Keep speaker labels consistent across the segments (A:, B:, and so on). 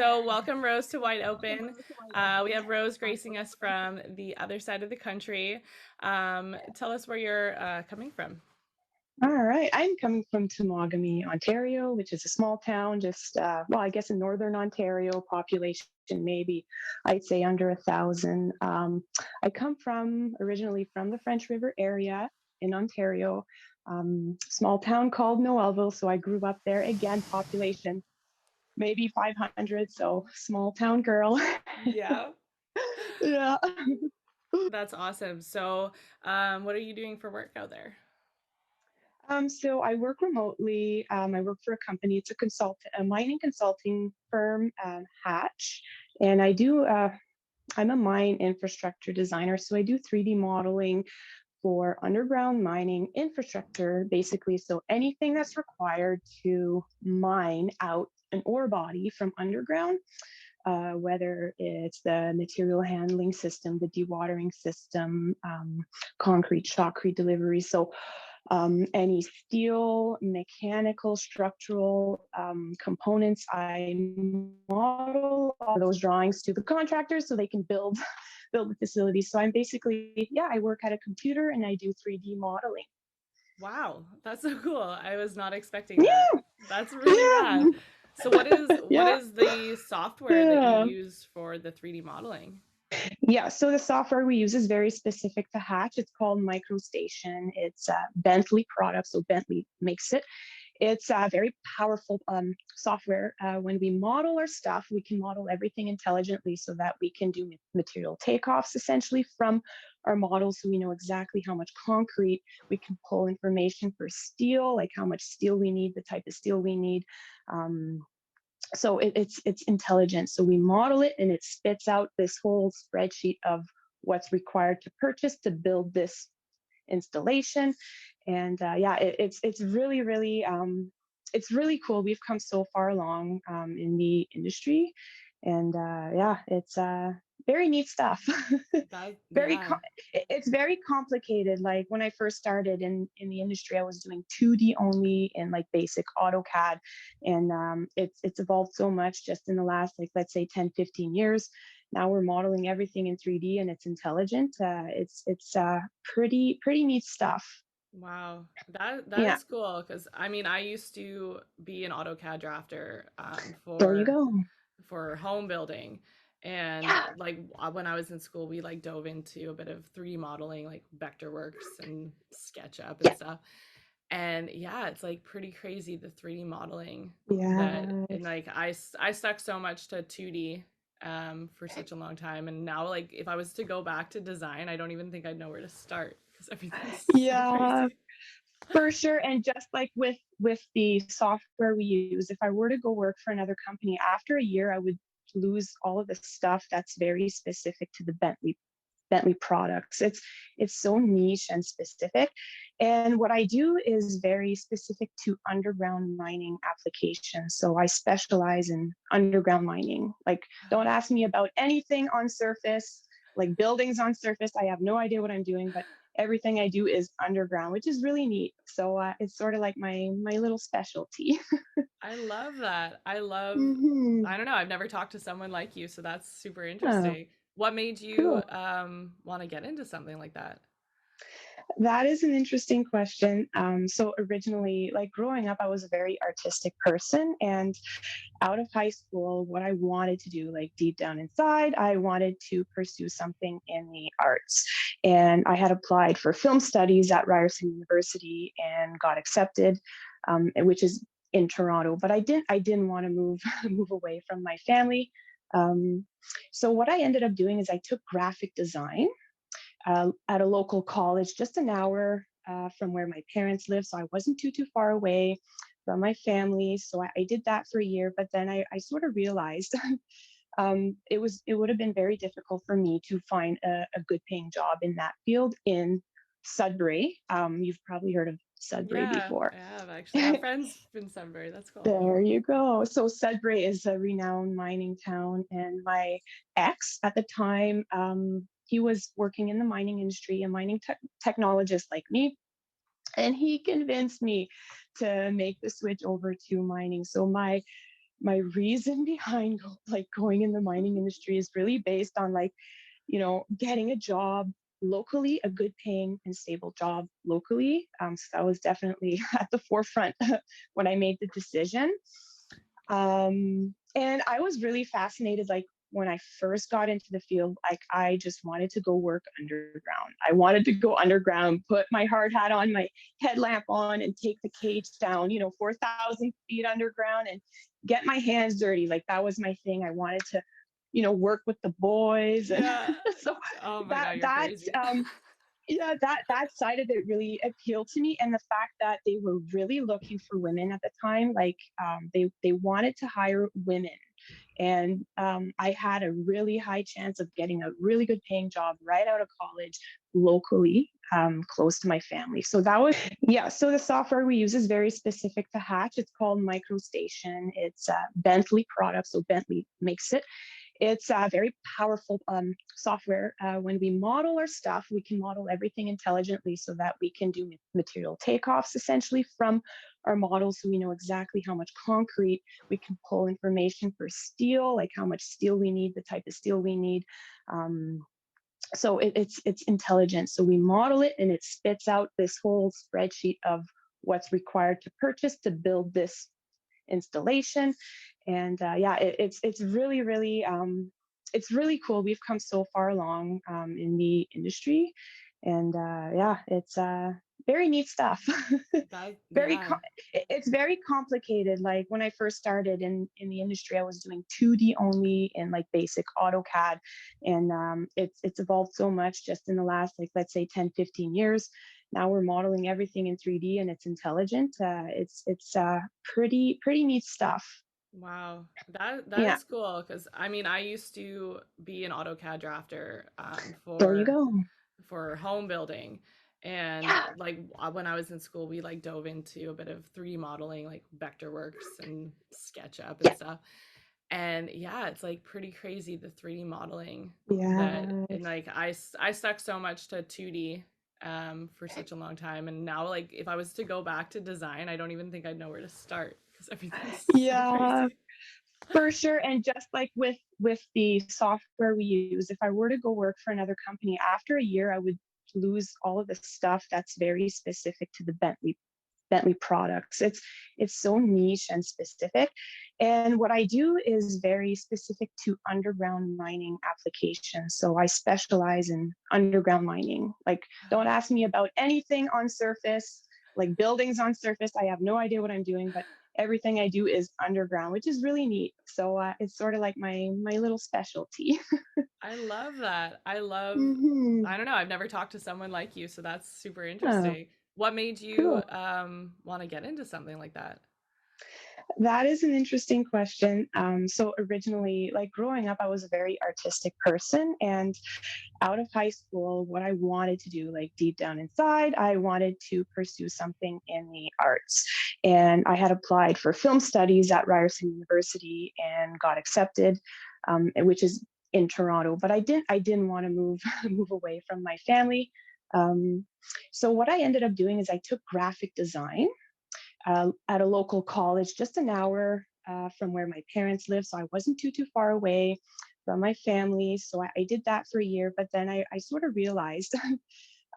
A: So, welcome, Rose, to Wide Open. We have Rose gracing us from the other side of the country. Tell us where you're coming from.
B: All right. I'm coming from Temagami, Ontario, which is a small town, just, I guess in northern Ontario, population maybe, I'd say under 1,000. I come originally from the French River area in Ontario, small town called Noelville. So I grew up there. Again, population maybe 500. So small town girl.
A: Yeah,
B: Yeah.
A: that's awesome. So, what are you doing for work out there?
B: So I work remotely. I work for a company. It's a mining consulting firm, Hatch, and I'm a mine infrastructure designer. So I do 3D modeling for underground mining infrastructure, basically. So anything that's required to mine out an ore body from underground, whether it's the material handling system, the dewatering system, concrete, shotcrete delivery. So any steel, mechanical, structural components, I model all those drawings to the contractors so they can build the facility. So I'm basically, yeah, I work at a computer and I do 3D modeling.
A: Wow, that's so cool. I was not expecting that.
B: Yeah,
A: That's really
B: yeah,
A: rad. So, what
B: yeah,
A: is the software that you
B: yeah.
A: use for the 3D modeling?
B: Yeah, so the software we use is very specific to Hatch. It's called MicroStation. It's a Bentley product, so Bentley makes it. It's a very powerful software. When we model our stuff, we can model everything intelligently so that we can do material takeoffs essentially from our models. So we know exactly how much concrete. We can pull information for steel, like how much steel we need, the type of steel we need. Um, so it's intelligent. So we model it and it spits out this whole spreadsheet of what's required to purchase to build this installation. And yeah, it's it's really cool. We've come so far along in the industry, and yeah, it's very neat stuff.
A: That,
B: very
A: yeah.
B: it's very complicated. Like when I first started in the industry, I was doing 2D only and like basic AutoCAD, and it's evolved so much just in the last, like, let's say 10-15 years. Now we're modeling everything in 3D and it's intelligent. It's pretty neat stuff.
A: Wow, that
B: Yeah,
A: is cool because I mean I used to be an AutoCAD drafter
B: there you go.
A: for home building, and
B: Yeah,
A: like when I was in school we like dove into a bit of 3D modeling like Vectorworks and SketchUp and
B: yeah,
A: stuff. And yeah, it's like pretty crazy the 3D modeling that
B: yeah.
A: and like I stuck so much to 2D for such a long time, and now like if I was to go back to design, I don't even think I'd know where to start because everything's so
B: Yeah,
A: crazy.
B: for sure. And just like with the software we use, if I were to go work for another company after a year, I would lose all of the stuff that's very specific to the Bentley products. It's so niche and specific. And what I do is very specific to underground mining applications. So I specialize in underground mining. Like, don't ask me about anything on surface, like buildings on surface. I have no idea what I'm doing, but everything I do is underground, which is really neat. So it's sort of like my little specialty.
A: I love that. I love,
B: Mm-hmm.
A: I don't know, I've never talked to someone like you, so that's super
B: Oh,
A: interesting. What made you
B: cool.
A: want to get into something like that?
B: That is an interesting question. So originally, like growing up, I was a very artistic person, and out of high school, what I wanted to do, like deep down inside, I wanted to pursue something in the arts. And I had applied for film studies at Ryerson University and got accepted, which is in Toronto. But I didn't want to move move away from my family. Um, so what I ended up doing is I took graphic design at a local college, just an hour from where my parents live. So I wasn't too far away from my family. So I did that for a year, but then I sort of realized it would have been very difficult for me to find a good paying job in that field in Sudbury. You've probably heard of Sudbury
A: Yeah,
B: before.
A: I have actually. I have friends in Sunbury. That's cool.
B: There you go. So Sudbury is a renowned mining town, and my ex at the time, he was working in the mining industry, a mining technologist like me, and he convinced me to make the switch over to mining. So my reason behind like going in the mining industry is really based on like, getting a job locally, a good paying and stable job locally. So that was definitely at the forefront when I made the decision. And I was really fascinated, like when I first got into the field, like I just wanted to go work underground. I wanted to go underground, put my hard hat on, my headlamp on, and take the cage down, 4,000 feet underground and get my hands dirty. Like that was my thing. I wanted to, work with the boys. And
A: Yeah.
B: so
A: Oh my
B: that,
A: God, you're
B: that,
A: crazy.
B: yeah, that side of it really appealed to me, and the fact that they were really looking for women at the time. Like they wanted to hire women, and I had a really high chance of getting a really good paying job right out of college locally, close to my family. So that was, yeah. So the software we use is very specific to Hatch. It's called MicroStation. It's Bentley product, so Bentley makes it. It's a very powerful software. When we model our stuff, we can model everything intelligently so that we can do material takeoffs essentially from our models. So we know exactly how much concrete. We can pull information for steel, like how much steel we need, the type of steel we need. So it's intelligent. So we model it and it spits out this whole spreadsheet of what's required to purchase to build this installation. And yeah, it's really it's really cool. We've come so far along in the industry, and yeah, it's very neat stuff.
A: That,
B: very
A: yeah.
B: it's very complicated. Like when I first started in the industry, I was doing 2D only in like basic AutoCAD, and it's evolved so much just in the last, like, let's say 10-15 years. Now we're modeling everything in 3D and it's intelligent. It's pretty neat stuff.
A: Wow. That
B: Yeah,
A: is cool because I mean I used to be an AutoCAD drafter
B: there you go.
A: for home building. And
B: Yeah,
A: like when I was in school, we like dove into a bit of 3D modeling, like Vectorworks and SketchUp and
B: yeah,
A: stuff. And yeah, it's like pretty crazy the 3D modeling that,
B: yeah.
A: and like I stuck so much to 2D for such a long time. And now like if I was to go back to design, I don't even think I'd know where to start because everything's so
B: Yeah,
A: crazy.
B: for sure. And just like with the software we use, if I were to go work for another company after a year, I would lose all of the stuff that's very specific to the Bentley products. It's so niche and specific. And what I do is very specific to underground mining applications. So I specialize in underground mining. Like, don't ask me about anything on surface, like buildings on surface. I have no idea what I'm doing, but everything I do is underground, which is really neat. So it's sort of like my little specialty.
A: I love that. I love,
B: Mm-hmm.
A: I don't know, I've never talked to someone like you, so that's super
B: Oh,
A: interesting. What made you
B: cool.
A: want to get into something like that?
B: That is an interesting question. So originally, like growing up, I was a very artistic person, and out of high school, what I wanted to do, like deep down inside, I wanted to pursue something in the arts. And I had applied for film studies at Ryerson University and got accepted, which is in Toronto. But I didn't want to move move away from my family. Um, so what I ended up doing is I took graphic design at a local college, just an hour from where my parents live. So I wasn't too far away from my family. So I did that for a year, but then I sort of realized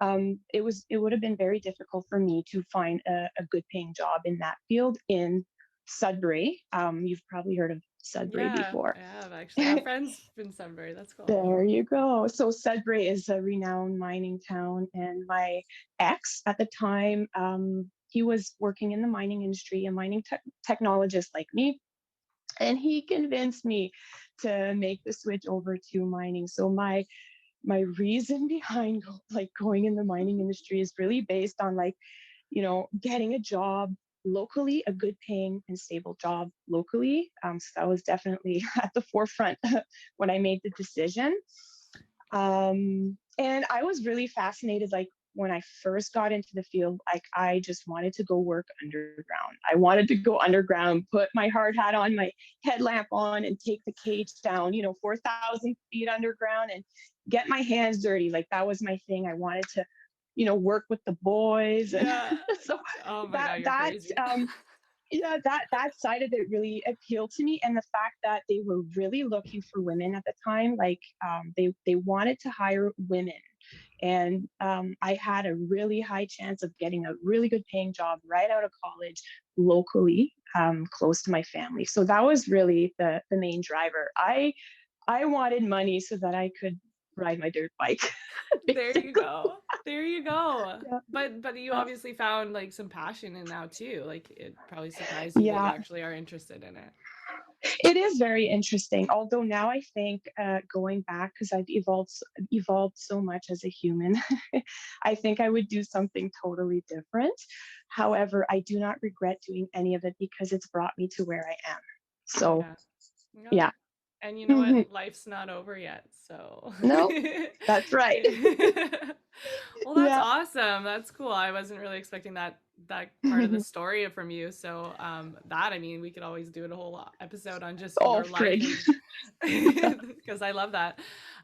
B: it would have been very difficult for me to find a good paying job in that field in Sudbury. You've probably heard of Sudbury
A: Yeah,
B: before.
A: I have actually. I have friends in Sunbury. That's cool.
B: There you go. So Sudbury is a renowned mining town, and my ex at the time, he was working in the mining industry, a mining technologist like me, and he convinced me to make the switch over to mining. So my reason behind like going in the mining industry is really based on like, getting a job locally, a good paying and stable job locally. So that was definitely at the forefront when I made the decision. And I was really fascinated, like when I first got into the field, like I just wanted to go work underground. I wanted to go underground, put my hard hat on, my headlamp on, and take the cage down, 4,000 feet underground and get my hands dirty. Like that was my thing. I wanted to, work with the boys. And
A: Yeah.
B: so
A: Oh my
B: that,
A: God, you're
B: that,
A: crazy.
B: Yeah, that side of it really appealed to me, and the fact that they were really looking for women at the time, like they wanted to hire women, and I had a really high chance of getting a really good paying job right out of college locally, close to my family. So that was really the main driver. I wanted money so that I could ride my dirt bike,
A: There you
B: basically.
A: go. There you go.
B: Yeah,
A: But you
B: yeah,
A: obviously found like some passion in now too. Like it probably surprised you that you
B: yeah.
A: actually are interested in it.
B: It is very interesting. Although now I think, going back, because I've evolved so much as a human, I think I would do something totally different. However, I do not regret doing any of it because it's brought me to where I am. So
A: Yeah. No.
B: yeah.
A: And you know what? Life's not over yet. So
B: No, that's right.
A: well, that's
B: Yeah.
A: awesome. That's cool. I wasn't really expecting that part of the story from you. So that I mean, we could always do a whole episode on just
B: Oh,
A: your life
B: frig.
A: and because I love that.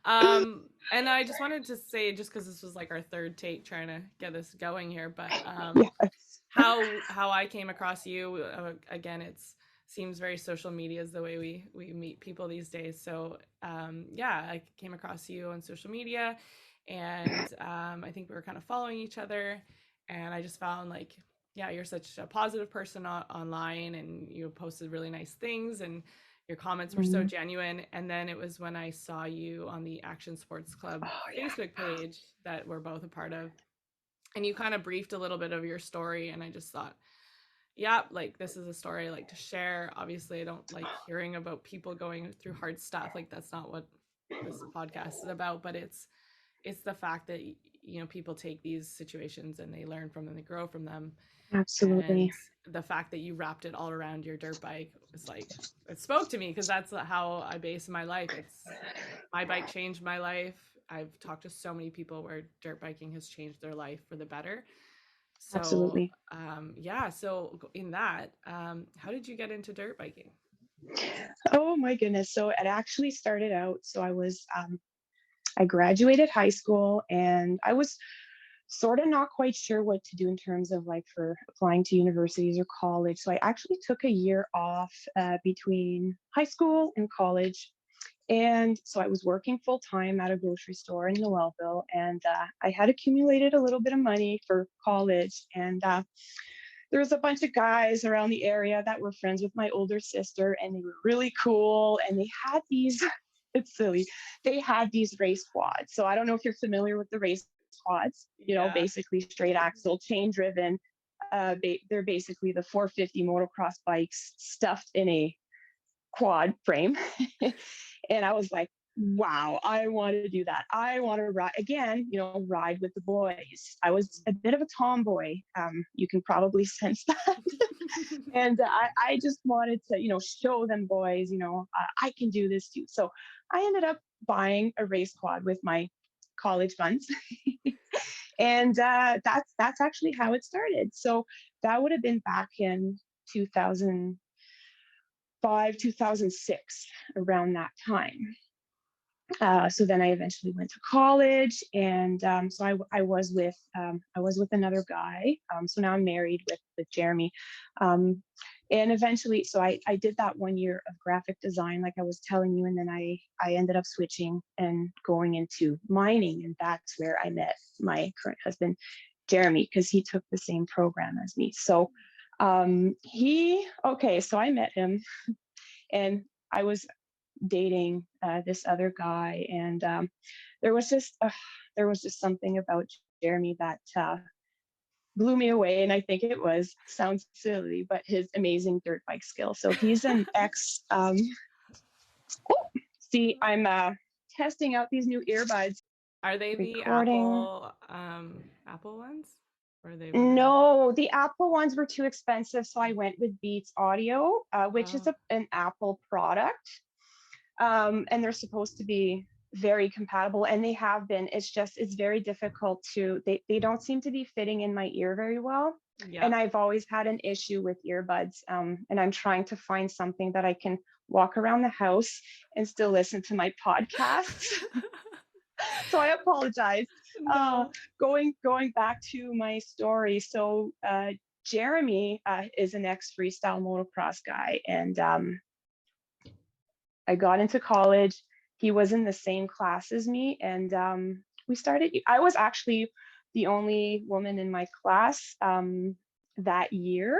A: And I just wanted to say, just because this was like our third take trying to get this going here, but
B: Yes.
A: how I came across you again, it's seems very social media is the way we meet people these days. So yeah, I came across you on social media, and I think we were kind of following each other, and I just found like, yeah, you're such a positive person online, and you posted really nice things, and your comments were so
B: Mm.
A: genuine. And then it was when I saw you on the Action Sports Club
B: Oh yeah.
A: Facebook page that we're both a part of, and you kind of briefed a little bit of your story, and I just thought, yeah, like this is a story I like to share. Obviously, I don't like hearing about people going through hard stuff. Like that's not what this podcast is about, but it's the fact that people take these situations and they learn from them, they grow from them.
B: Absolutely.
A: And the fact that you wrapped it all around your dirt bike was like, it spoke to me because that's how I base my life. It's my bike changed my life. I've talked to so many people where dirt biking has changed their life for the better. So
B: Absolutely.
A: yeah, so in that, how did you get into dirt biking?
B: Oh my goodness. So it actually started out. So I graduated high school and I was sort of not quite sure what to do in terms of like for applying to universities or college. So I actually took a year off between high school and college. And so I was working full time at a grocery store in Noelville, and I had accumulated a little bit of money for college. And there was a bunch of guys around the area that were friends with my older sister, and they were really cool. And they had these, it's silly, they had these race quads. So I don't know if you're familiar with the race quads,
A: Yeah.
B: basically straight axle, chain driven. They're basically the 450 motocross bikes stuffed in a quad frame. And I was like, wow, I want to do that. I want to ride again, ride with the boys. I was a bit of a tomboy. You can probably sense that. And I just wanted to, show them boys, I can do this too. So I ended up buying a race quad with my college funds. And that's actually how it started. So that would have been back in 2005, 2006, around that time. So then I eventually went to college, and so I was with another guy. So now I'm married with Jeremy, and eventually, so I did that 1 year of graphic design, like I was telling you, and then I ended up switching and going into mining, and that's where I met my current husband, Jeremy, because he took the same program as me. So so I met him, and I was dating this other guy, and there was just there was just something about Jeremy that blew me away, and I think it was sounds silly, but his amazing dirt bike skill. So he's an ex. Oh, see, I'm testing out these new earbuds.
A: Are they the
B: Recording.
A: Apple ones? Or are they better?
B: No, the Apple ones were too expensive, so I went with Beats Audio, which is
A: Oh,
B: an Apple product. And they're supposed to be very compatible, and they have been. It's very difficult they don't seem to be fitting in my ear very well, and
A: yep.
B: I've always had an issue with earbuds, and I'm trying to find something that I can walk around the house and still listen to my podcasts. So I apologize. uh,
A: No.
B: going back to my story, so Jeremy is an ex-freestyle motocross guy, and I got into college. He was in the same class as me, and we started. I was actually the only woman in my class that year.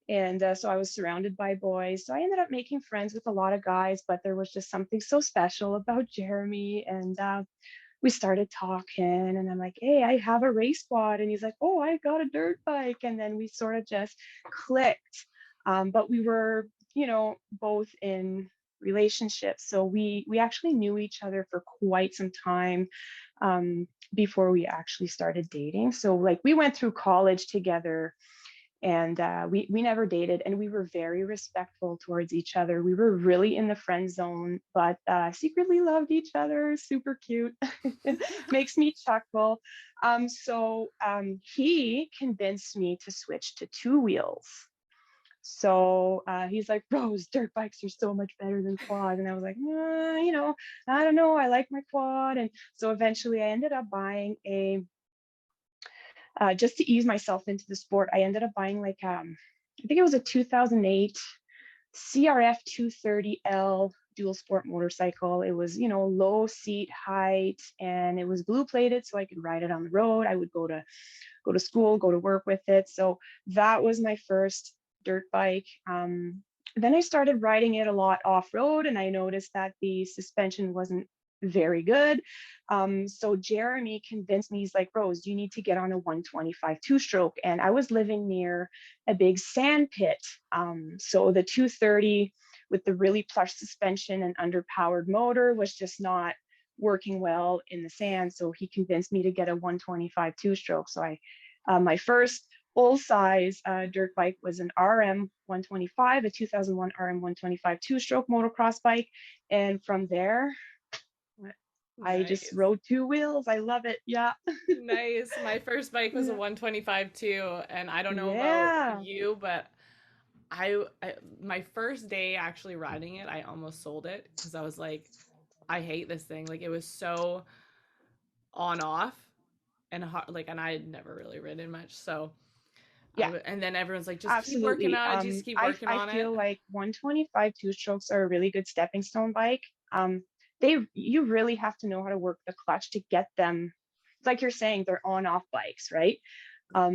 B: And so I was surrounded by boys. So I ended up making friends with a lot of guys, but there was just something so special about Jeremy. And we started talking, and I'm like, hey, I have a race quad. And he's like, oh, I got a dirt bike. And then we sort of just clicked. But we were, both in relationships. So we actually knew each other for quite some time before we actually started dating. So like we went through college together, and we never dated, and we were very respectful towards each other. We were really in the friend zone, but secretly loved each other. Super cute. Makes me chuckle. So he convinced me to switch to two wheels. So he's like, Rose, dirt bikes are so much better than quad. And I was like, I don't know, I like my quad. And so eventually I ended up buying just to ease myself into the sport, I ended up buying like, I think it was a 2008 CRF 230L dual sport motorcycle. It was, low seat height, and it was blue plated so I could ride it on the road. I would go to school, go to work with it. So that was my first dirt bike. Then I started riding it a lot off road, and I noticed that the suspension wasn't very good. So Jeremy convinced me, he's like, Rose, you need to get on a 125 two-stroke. And I was living near a big sand pit. So the 230 with the really plush suspension and underpowered motor was just not working well in the sand. So he convinced me to get a 125 two-stroke. So my first full size dirt bike was an RM 125, a 2001 RM 125 two-stroke motocross bike. And from there, I just
A: Nice.
B: rode two wheels. I love it. Yeah.
A: Nice. My first bike was a 125 too, and I don't know about
B: Yeah.
A: you, but I my first day actually riding it, I almost sold it because I was like, I hate this thing. Like it was so on off and hard, like, and I had never really ridden much, so
B: Yeah.
A: and then everyone's like, just keep working
B: Absolutely.
A: on it, just keep
B: I
A: working
B: I
A: on it.
B: feel like 125 two strokes are a really good stepping stone bike. You really have to know how to work the clutch to get them. Like you're saying, they're on off bikes, right?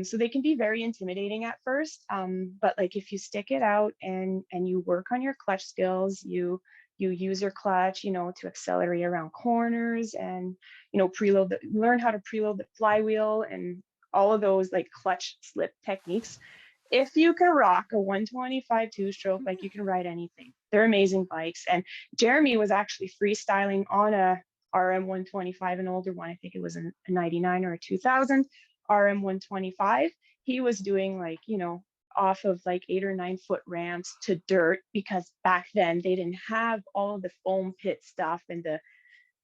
B: So they can be very intimidating at first. But like if you stick it out and you work on your clutch skills, you use your clutch, to accelerate around corners, and learn how to preload the flywheel and all of those like clutch slip techniques. If you can rock a 125 two-stroke, like you can ride anything. They're amazing bikes. And Jeremy was actually freestyling on a RM 125, an older one. I think it was a 99 or a 2000 RM 125. He was doing like, off of like 8 or 9 foot ramps to dirt, because back then they didn't have all of the foam pit stuff, and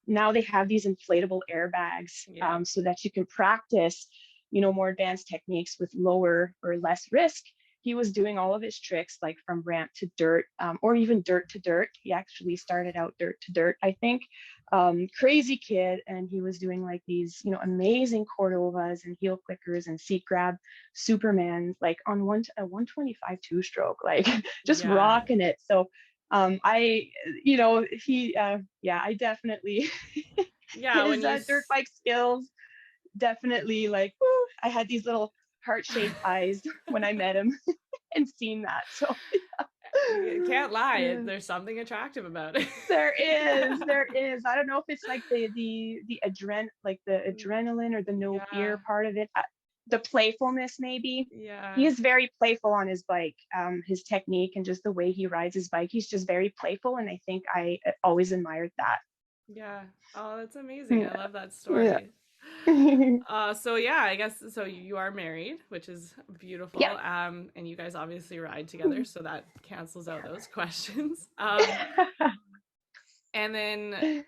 B: now they have these inflatable airbags,
A: Yeah.
B: so that you can practice, more advanced techniques with lower or less risk. He was doing all of his tricks like from ramp to dirt, or even dirt to dirt. He actually started out dirt to dirt, I think. Crazy kid, and he was doing like these, amazing Cordovas and heel clickers and seat grab Supermans, like on a 125 two-stroke, like just
A: Yeah.
B: rocking it. So I, yeah, I definitely,
A: Yeah, when
B: his
A: you
B: dirt bike skills definitely like, whew, I had these little heart-shaped eyes when I met him and seen that. So
A: you can't lie,
B: yeah.
A: there's something attractive about it.
B: There is. I don't know if it's like the adrenaline or the no
A: Yeah.
B: fear part of it. The playfulness, maybe.
A: Yeah.
B: He is very playful on his bike. His technique and just the way he rides his bike, he's just very playful, and I think I always admired that.
A: Yeah. Oh, that's amazing. I
B: Yeah.
A: love that
B: Yeah.
A: story. So yeah, I guess so you are married, which is beautiful.
B: Yeah.
A: And you guys obviously ride together, so that cancels out those questions. And then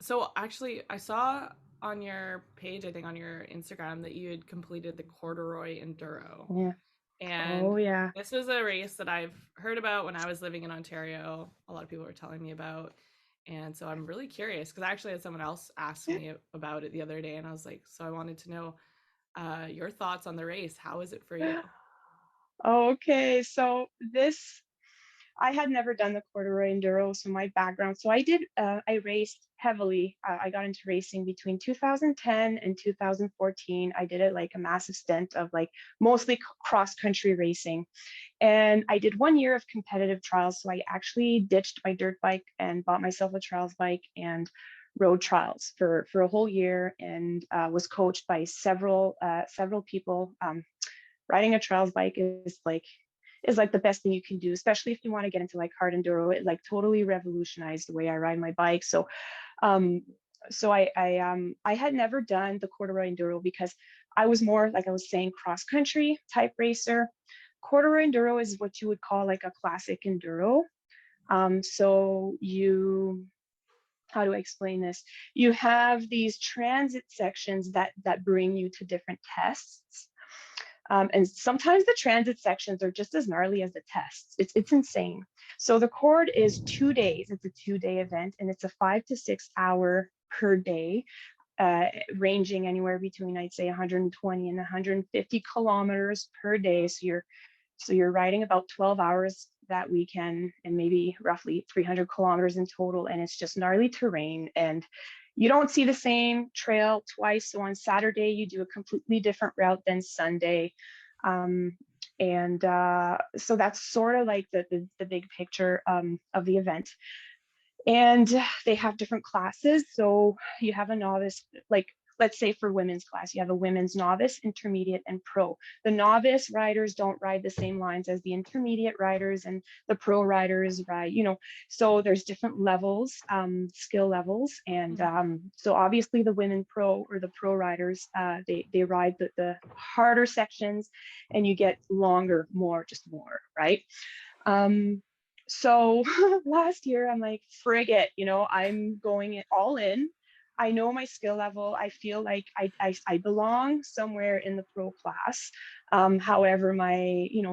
A: so actually I saw on your page, I think on your Instagram, that you had completed the Corduroy Enduro.
B: Yeah.
A: And
B: Oh yeah.
A: this was a race that I've heard about when I was living in Ontario. A lot of people were telling me about. And so I'm really curious because I actually had someone else ask me about it the other day. And I was like, so I wanted to know your thoughts on the race. How is it for you?
B: Okay, so this I had never done the Corduroy Enduro, so my background. So I raced heavily. I got into racing between 2010 and 2014. I did it like a massive stint of like mostly cross country racing. And I did 1 year of competitive trials. So I actually ditched my dirt bike and bought myself a trials bike and rode trials for a whole year, and was coached by several people. Riding a trials bike is like the best thing you can do, especially if you want to get into like hard enduro. It like totally revolutionized the way I ride my bike. So um I had never done the corduroy enduro because I was more, like I was saying, cross country type racer. Corduroy enduro is what you would call like a classic enduro. So you how do I explain this? You have these transit sections that bring you to different tests. And sometimes the transit sections are just as gnarly as the tests. It's insane. So the cord is 2 days. It's a 2-day event, and it's a 5 to 6 hour per day, ranging anywhere between, I'd say, 120 and 150 kilometers per day. So you're riding about 12 hours that weekend, and maybe roughly 300 kilometers in total. And it's just gnarly terrain, and you don't see the same trail twice. So on Saturday, you do a completely different route than Sunday. Um, and so that's sort of like the big picture of the event. And they have different classes. So you have a novice, like let's say for women's class, you have a women's novice, intermediate, and pro. The novice riders don't ride the same lines as the intermediate riders, and the pro riders ride, so there's different levels, skill levels. And so obviously the women pro, or the pro riders, they ride the harder sections, and you get longer, more, right? Um, so last year I'm like, frig it, I'm going it all in. I know my skill level. I feel like I belong somewhere in the pro class. However,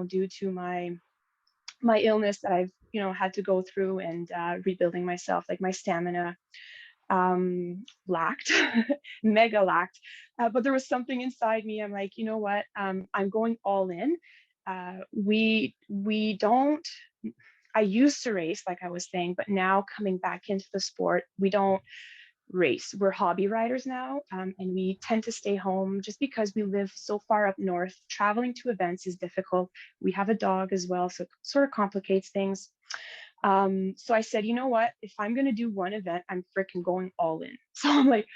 B: due to my illness that I've, had to go through, and rebuilding myself, like my stamina lacked, mega lacked. But there was something inside me. I'm like, you know what? I'm going all in. We don't. I used to race, like I was saying, but now coming back into the sport, we don't race. We're hobby riders now, and we tend to stay home just because we live so far up north. Traveling to events is difficult. We have a dog as well, so it sort of complicates things. So I said, you know what? If I'm going to do one event, I'm freaking going all in. So I'm like,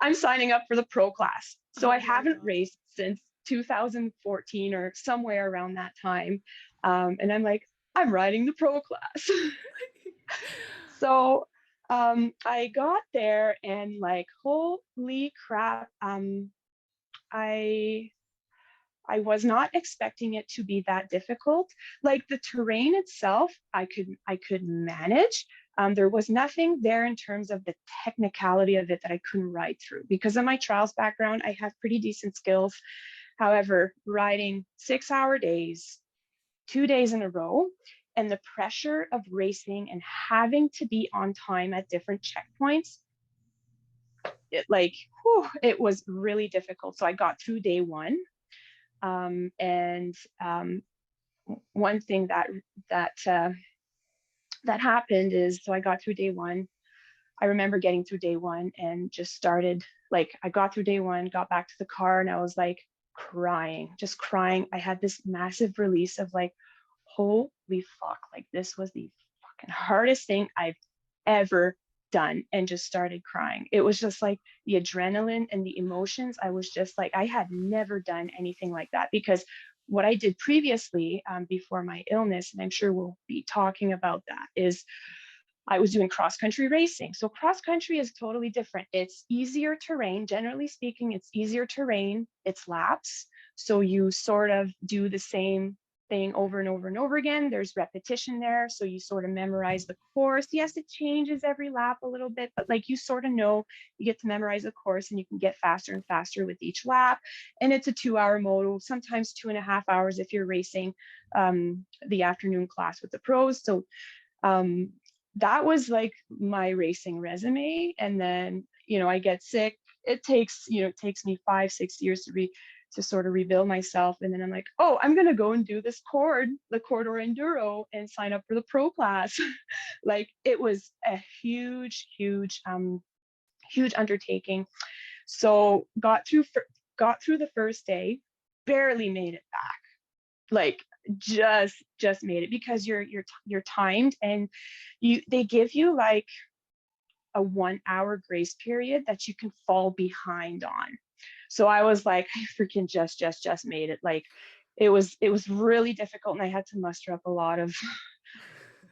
B: I'm signing up for the pro class. So I haven't raced since 2014 or somewhere around that time. And I'm like, I'm riding the pro class. So I got there, and like, holy crap, I I was not expecting it to be that difficult. Like the terrain itself, I could manage. There was nothing there in terms of the technicality of it that I couldn't ride through. Because of my trials background, I have pretty decent skills. However, riding 6 hour days, 2 days in a row, and the pressure of racing and having to be on time at different checkpoints, it was really difficult. So I got through day one. And one thing that that happened is, so I got through day one. I remember getting through day one and just started, like, I got through day one, got back to the car, and I was like crying, just crying. I had this massive release of like, holy fuck, like this was the fucking hardest thing I've ever done, and just started crying. It was just like the adrenaline and the emotions. I was just like, I had never done anything like that, because what I did previously, before my illness, and I'm sure we'll be talking about that, is I was doing cross country racing. So cross country is totally different. It's easier terrain. Generally speaking, it's easier terrain. It's laps. So you sort of do the same thing over and over and over again. There's repetition there. So you sort of memorize the course. Yes, it changes every lap a little bit, but like you sort of know, you get to memorize the course, and you can get faster and faster with each lap. And it's a 2 hour moto, sometimes 2.5 hours if you're racing the afternoon class with the pros. So um, that was like my racing resume. And then, I get sick. It takes me 5, 6 years to sort of rebuild myself. And then I'm like, oh, I'm going to go and do this the Corduroy Enduro, and sign up for the pro class. Like, it was a huge undertaking. So got through the first day, barely made it back. Like, just made it, because you're timed, and they give you like a 1 hour grace period that you can fall behind on. So I was like, I freaking just made it. Like, it was really difficult, and I had to muster up a lot of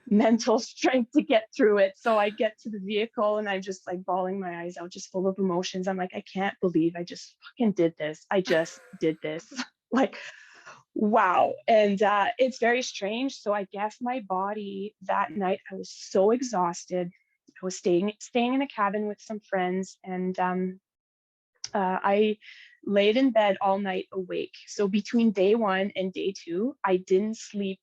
B: mental strength to get through it. So I get to the vehicle, and I'm just like bawling my eyes out, just full of emotions. I'm like, I can't believe I just fucking did this. I just did this. Like, wow. And it's very strange. So I guess my body that night, I was so exhausted. I was staying in a cabin with some friends, and I laid in bed all night awake. So between day 1 and day 2, I didn't sleep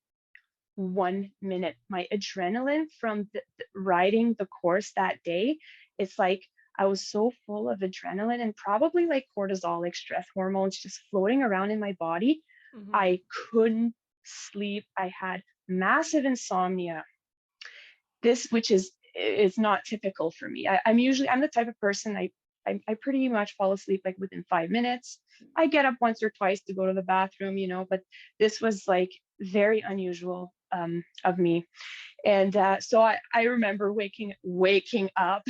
B: 1 minute. My adrenaline from riding the course that day, it's like I was so full of adrenaline, and probably like cortisol, like stress hormones, just floating around in my body.
A: Mm-hmm.
B: I couldn't sleep. I had massive insomnia. Which is not typical for me. I'm the type of person, I pretty much fall asleep like within 5 minutes. I get up once or twice to go to the bathroom, but this was like very unusual of me. And so I remember waking up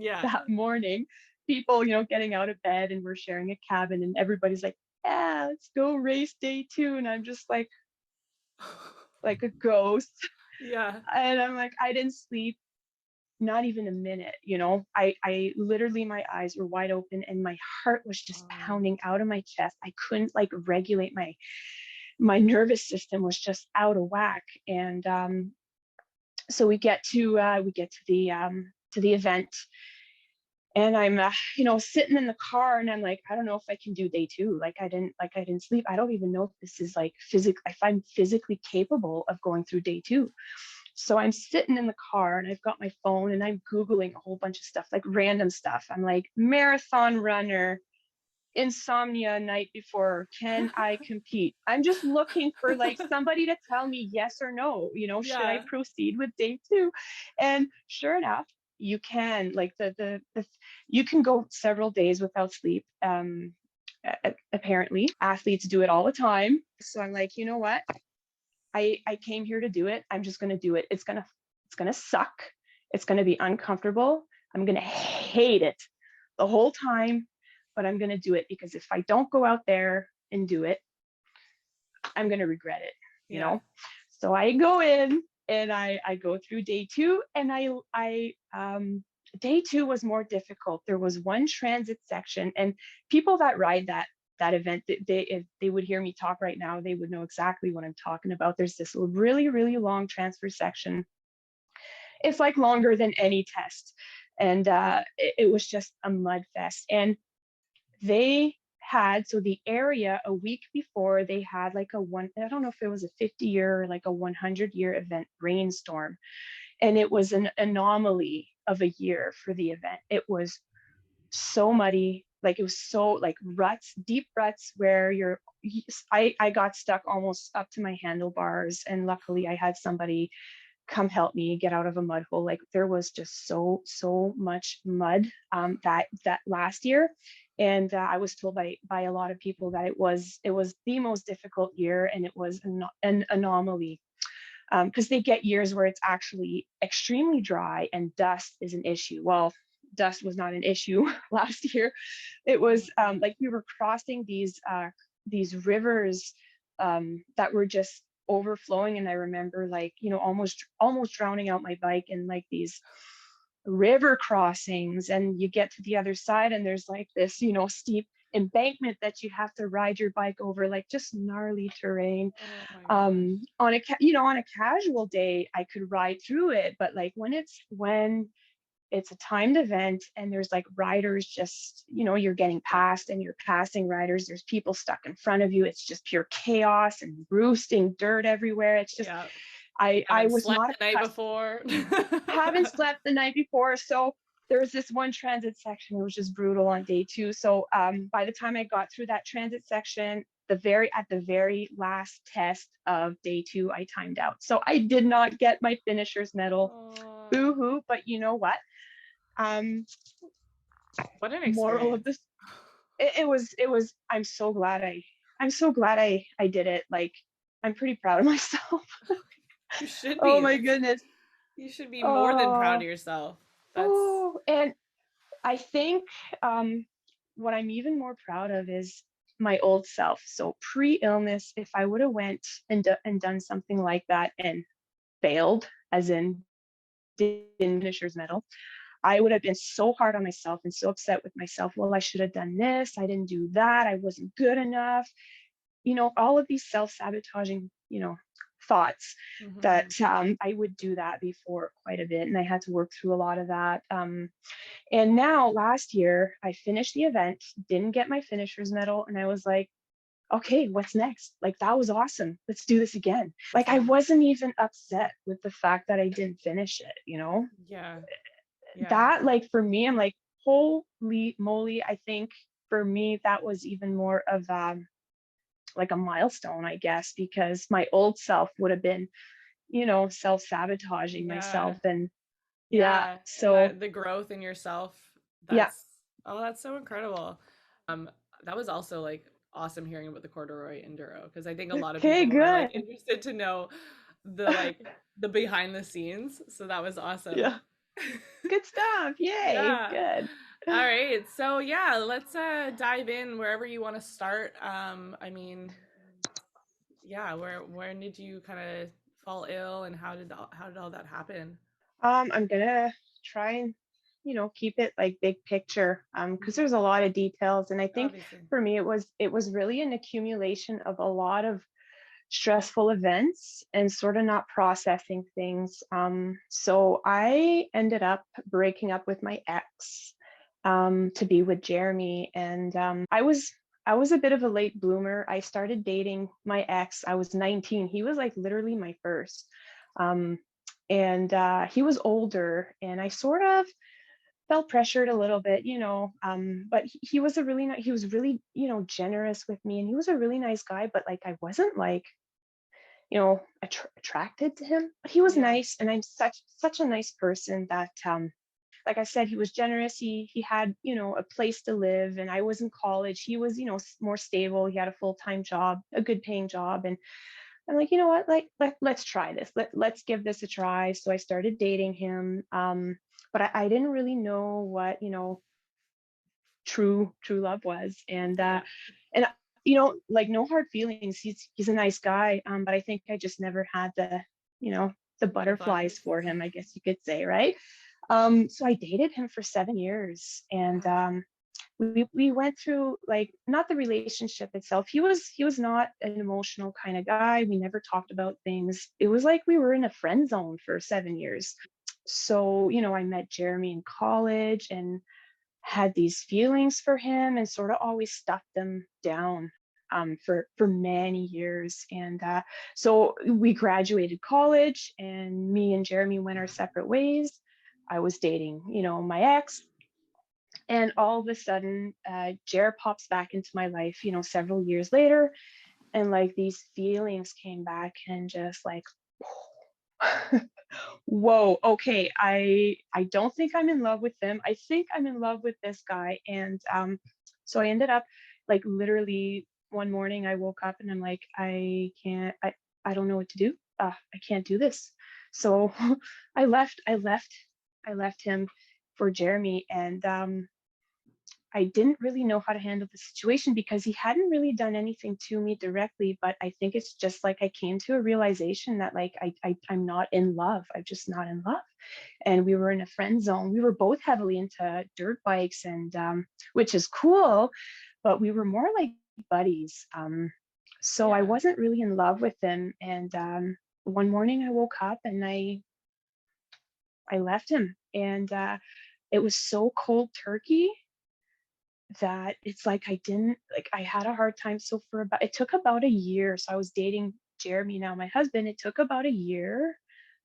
B: that morning, people, getting out of bed, and we're sharing a cabin, and everybody's like, yeah, let's go race day 2. And I'm just like a ghost.
A: Yeah.
B: And I'm like, I didn't sleep not even a minute. I literally, my eyes were wide open, and my heart was just pounding out of my chest. I couldn't like regulate my nervous system was just out of whack. And so we get to the event, and I'm sitting in the car, and I'm like, I don't know if I can do day 2. Like, I didn't sleep. I don't even know if this is like if I'm physically capable of going through day 2. So I'm sitting in the car, and I've got my phone, and I'm Googling a whole bunch of stuff, like random stuff. I'm like, marathon runner, insomnia night before, can I compete? I'm just looking for like somebody to tell me yes or no, should I proceed with day 2? And sure enough, you can. Like, you can go several days without sleep. Apparently athletes do it all the time. So I'm like, you know what? I came here to do it. I'm just going to do it. It's going to suck. It's going to be uncomfortable. I'm going to hate it the whole time, but I'm going to do it, because if I don't go out there and do it, I'm going to regret it, you know? So I go in, and I go through day 2, and day 2 was more difficult. There was one transit section, and people that ride that event, if they would hear me talk right now, they would know exactly what I'm talking about. There's this really, really long transfer section. It's like longer than any test. And it was just a mud fest. And so the area, a week before, they had like I don't know if it was a 50-year or like a 100-year event rainstorm. And it was an anomaly of a year for the event. It was so muddy. Like, it was so like deep ruts, where I got stuck almost up to my handlebars, and luckily I had somebody come help me get out of a mud hole. Like, there was just so much mud that last year. And I was told by a lot of people that it was the most difficult year, and it was an anomaly, because they get years where it's actually extremely dry and dust is an issue. Well, dust was not an issue last year. It was like we were crossing these rivers that were just overflowing, and I remember, like, almost drowning out my bike in like these river crossings. And you get to the other side, and there's like this steep embankment that you have to ride your bike over, like just gnarly terrain. On a casual day, I could ride through it, but like when it's a timed event, and there's like riders just, you're getting past, and you're passing riders, there's people stuck in front of you, it's just pure chaos and roosting dirt everywhere. It's just, I was not
A: the night before.
B: haven't slept the night before. So there was this one transit section, it was just brutal on day 2. So by the time I got through that transit section, at the very last test of day 2, I timed out. So I did not get my finisher's medal.
A: Oh,
B: Boo-hoo. But you know what? Um,
A: what an
B: moral of
A: experience.
B: this, it was, I'm so glad I did it. Like, I'm pretty proud of myself.
A: You should
B: Oh
A: be.
B: my goodness.
A: You should be more than proud
B: Oh,
A: of yourself. That's
B: oh, and I think um, what I'm even more proud of is my old self. So pre-illness, if I would have went and done something like that and failed, as in didn't finisher's medal, I would have been so hard on myself and so upset with myself. Well, I should have done this. I didn't do that. I wasn't good enough. All of these self-sabotaging, thoughts that
A: mhm.
B: I would do that before quite a bit. And I had to work through a lot of that. And now last year, I finished the event, didn't get my finisher's medal. And I was like, okay, what's next? Like, that was awesome. Let's do this again. Like, I
A: Yeah.
B: wasn't even upset with the fact that I didn't finish it.
A: Yeah. Yeah.
B: That, like, for me, I'm like, holy moly. I think for me, that was even more of like a milestone, I guess, because my old self would have been, self-sabotaging
A: Yeah.
B: myself. And yeah,
A: Yeah. And
B: so
A: the growth in yourself,
B: yeah.
A: that's oh, that's so incredible. Um, that was also like awesome hearing about the Corduroy Enduro because I think a lot of
B: Okay,
A: people are like
B: good.
A: interested to know the behind the scenes. So that was awesome.
B: Yeah. Good stuff. Yay.
A: Yeah.
B: Good.
A: All right. So yeah, let's dive in wherever you want to start. I mean, yeah, when did you kind of fall ill and how did all that happen?
B: I'm gonna try and, keep it like big picture, because
A: Mhm.
B: there's a lot of details. And I think
A: Obviously.
B: for me, it was really an accumulation of a lot of stressful events and sort of not processing things. So I ended up breaking up with my ex, to be with Jeremy. And I was a bit of a late bloomer. I started dating my ex. I was 19. He was like literally my first. Um, and he was older, and I sort of felt pressured a little bit, but he was he was really, generous with me, and he was a really nice guy. But like, I wasn't like, attracted to him, but he was
A: Yeah.
B: nice. And I'm such a nice person that, like I said, he was generous. He had, a place to live, and I was in college. He was, more stable. He had a full-time job, a good paying job. And I'm like, you know what, like, let's try this. Let's give this a try. So I started dating him. But I didn't really know what, true love was. And like, no hard feelings. He's a nice guy. But I think I just never had you know the butterflies
A: Butterflies.
B: for him, I guess you could say, right? So I dated him for 7 years. And
A: Wow.
B: we went through, like, not the relationship itself. He was not an emotional kind of guy. We never talked about things. It was like we were in a friend zone for 7 years. So, I met Jeremy in college and had these feelings for him, and sort of always stuffed them down, for many years. And so we graduated college, and me and Jeremy went our separate ways. I was dating, my ex. And all of a sudden, Jer pops back into my life, several years later. And like, these feelings came back, and just like, whoa, okay, I don't think I'm in love with them. I think I'm in love with this guy. And so I ended up, like, literally one morning I woke up and I'm like, I don't know what to do. I can't do this. So I left him for Jeremy. And I didn't really know how to handle the situation, because he hadn't really done anything to me directly. But I think it's just like, I came to a realization that, like, I'm not in love. I'm just not in love. And we were in a friend zone. We were both heavily into dirt bikes, and which is cool, but we were more like buddies. So I
A: Yeah.
B: wasn't really in love with him. And one morning I woke up and I left him. And it was so cold turkey that it's like, I didn't like, I had a hard time. So it took about a year. So I was dating Jeremy, now my husband. It took about a year,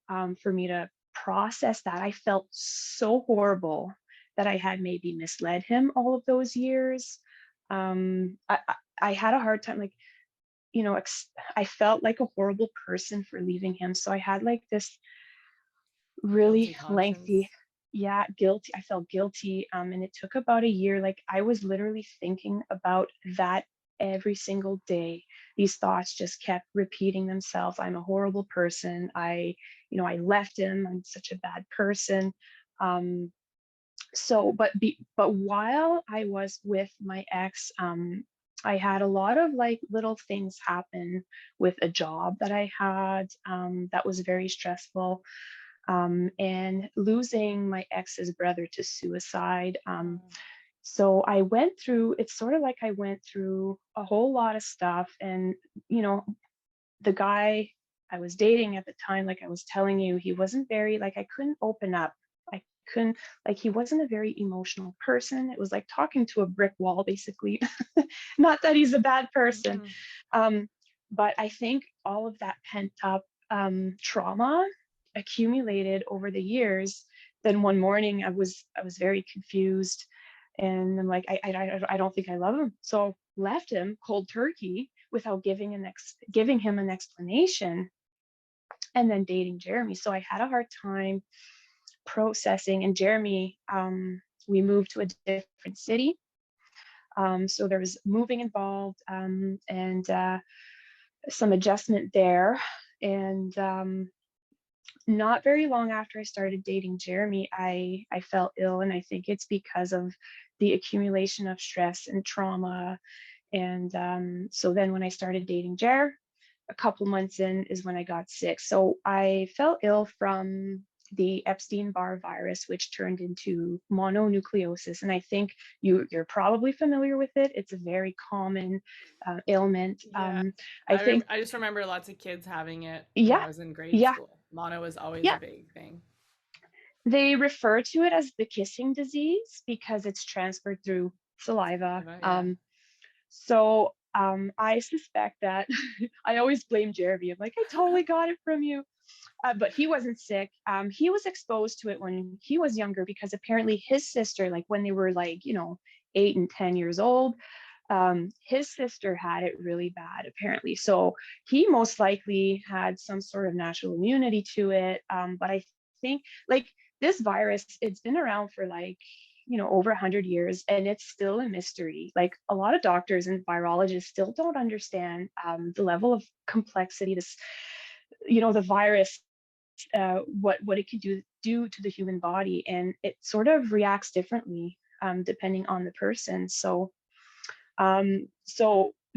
B: for me to process that. I felt so horrible. that I had maybe misled him all of those years. I had a hard time, like, I felt like a horrible person for leaving him. So I had like this
A: Guilty
B: really lengthy,
A: conscience.
B: yeah, guilty. I felt guilty. And it took about a year. Like I was literally thinking about that every single day. These thoughts just kept repeating themselves. I'm a horrible person. I left him. I'm such a bad person. Um, but while I was with my ex, I had a lot of like little things happen with a job that I had, that was very stressful, and losing my ex's brother to suicide.
A: Oh,
B: So I went through, it's sort of like I went through a whole lot of stuff. And, you know, the guy I was dating at the time, like I was telling you, he wasn't very, like, I couldn't open up. I couldn't, like, he wasn't a very emotional person. It was like talking to a brick wall, basically. Not that he's a bad person.
A: mhm.
B: Um, but I think all of that pent up, trauma accumulated over the years. Then one morning I was very confused, and I'm like, I don't think I love him. So left him cold turkey without giving him an explanation, and then dating Jeremy. So I had a hard time processing. And Jeremy, we moved to a different city. So there was moving involved, and some adjustment there. And not very long after I started dating Jeremy, I felt ill, and I think it's because of the accumulation of stress and trauma. And so then when I started dating Jer, a couple months in is when I got sick. So I fell ill from the Epstein Barr virus, which turned into mononucleosis. And I think you're probably familiar with it. It's a very common ailment.
A: Yeah.
B: I think,
A: I just remember lots of kids having it when
B: yeah,
A: I was in grade
B: yeah,
A: school. Mono was always a
B: yeah.
A: big thing.
B: They refer to it as the kissing disease because it's transferred through saliva.
A: Yeah.
B: I suspect that I always blame Jeremy. I'm like, I totally got it from you. But he wasn't sick. He was exposed to it when he was younger because apparently his sister, like when they were like, 8 and 10 years old, his sister had it really bad, apparently. So he most likely had some sort of natural immunity to it. But I think like this virus, it's been around for like, over 100 years, and it's still a mystery. Like a lot of doctors and virologists still don't understand, the level of complexity this, the virus, what it can do to the human body, and it sort of reacts differently, depending on the person. So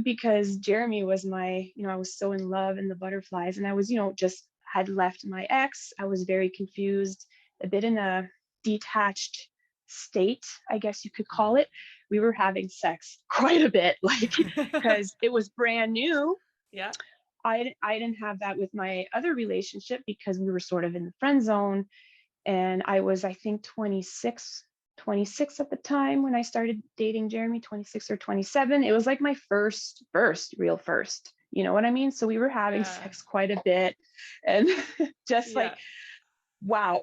B: because Jeremy was my, I was so in love in the butterflies, and I was, just had left my ex. I was very confused, a bit in a detached state, I guess you could call it. We were having sex quite a bit, like, because it was brand new.
A: Yeah.
B: I didn't have that with my other relationship because we were sort of in the friend zone. And I was, I think, 26 at the time when I started dating Jeremy, 26 or 27. It was like my first real first. You know what I mean? So we were having
A: Yeah.
B: sex quite a bit, and just like,
A: Yeah.
B: wow.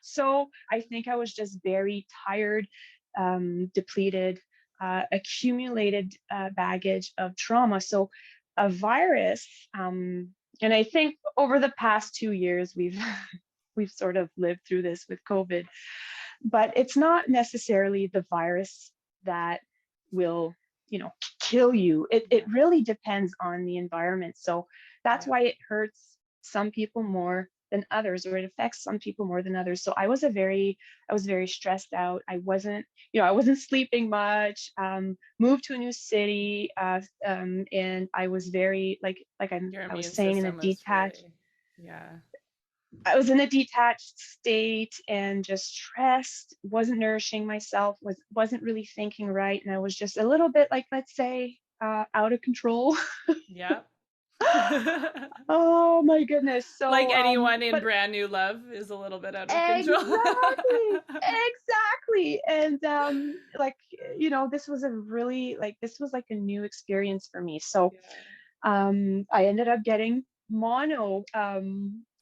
B: So I think I was just very tired, depleted, accumulated baggage of trauma. So a virus, and I think over the past 2 years, we've sort of lived through this with COVID, but it's not necessarily the virus that will, kill you. It
A: Yeah.
B: really depends on the environment. So that's
A: Yeah.
B: why it hurts some people more than others, or it affects some people more than others. So I was very stressed out. I wasn't sleeping much. Moved to a new city, and I was very,
A: Your
B: I was
A: immune
B: saying, in a
A: system was
B: detached.
A: really, yeah.
B: I was in a detached state and just stressed, wasn't nourishing myself, wasn't really thinking right. And I was just a little bit, like, let's say, out of control.
A: Yeah.
B: Oh my goodness.
A: Like
B: So,
A: anyone in
B: but
A: brand new love is a little bit out of control.
B: exactly. And, like, this was like a new experience for me. So,
A: Yeah.
B: I ended up getting mono,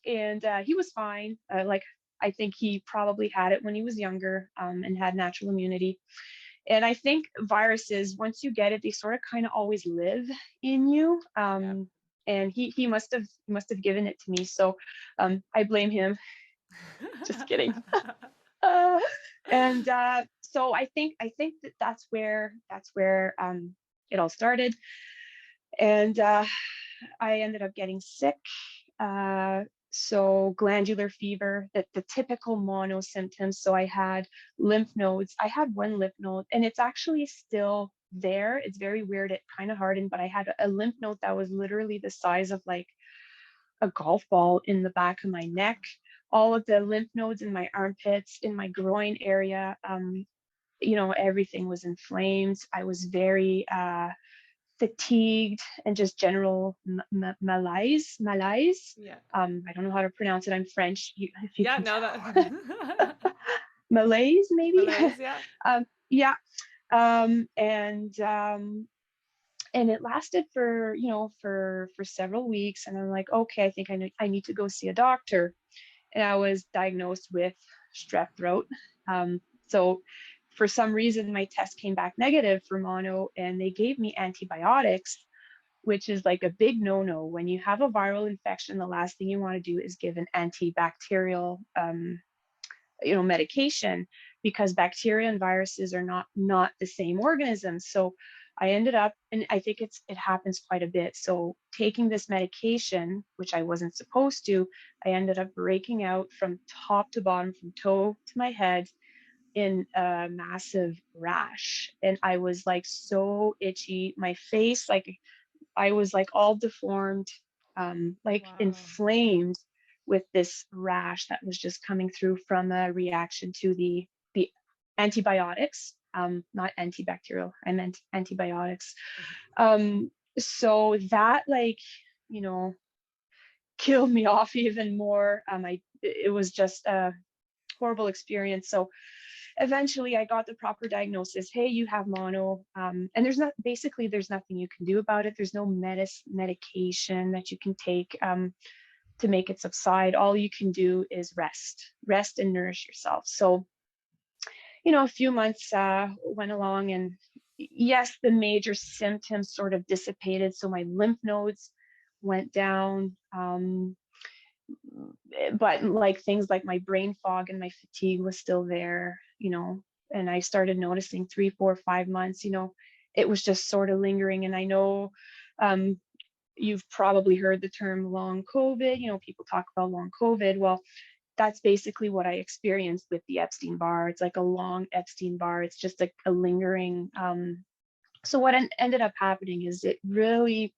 B: and he was fine. Like, I think he probably had it when he was younger, and had natural immunity. And I think viruses, once you get it, they sort of kind of always live in you.
A: Yeah.
B: And he must have given it to me. So I blame him. Just kidding. Uh, and so I think that's where it all started. And I ended up getting sick. Uh, so glandular fever, the typical mono symptoms. So I had lymph nodes. I had one lymph node, and it's actually still there. It's very weird. It kind of hardened, but I had a lymph node that was literally the size of like a golf ball in the back of my neck. All of the lymph nodes in my armpits, in my groin area, everything was inflamed. I was very fatigued and just general malaise.
A: Yeah.
B: I don't know how to pronounce it. I'm French, if you
A: Yeah,
B: can
A: no,
B: tell.
A: that
B: Malaise, maybe.
A: malaise, yeah.
B: Yeah. And it lasted for several weeks. And I'm like, okay, I think I need to go see a doctor. And I was diagnosed with strep throat. So for some reason, my test came back negative for mono, and they gave me antibiotics, which is like a big no-no. When you have a viral infection, the last thing you want to do is give an antibacterial, medication, because bacteria and viruses are not the same organisms. So I ended up, and I think it happens quite a bit. So taking this medication, which I wasn't supposed to, I ended up breaking out from top to bottom, from toe to my head, in a massive rash. And I was like so itchy. My face, like I was like all deformed, like
A: Wow.
B: inflamed with this rash that was just coming through from a reaction to the antibiotics, not antibacterial. I meant antibiotics. Um, so that, like, you know, killed me off even more. It was just a horrible experience. So eventually I got the proper diagnosis. Hey, you have mono. And there's nothing you can do about it. There's no medication that you can take to make it subside. All you can do is rest and nourish yourself. So, a few months went along, and yes, the major symptoms sort of dissipated. So my lymph nodes went down. But like things like my brain fog and my fatigue was still there, and I started noticing 3, 4, 5 months, it was just sort of lingering. And I know you've probably heard the term long COVID. People talk about long COVID. Well, that's basically what I experienced with the Epstein Barr. It's like a long Epstein Barr. It's just a lingering. So what ended up happening is it really,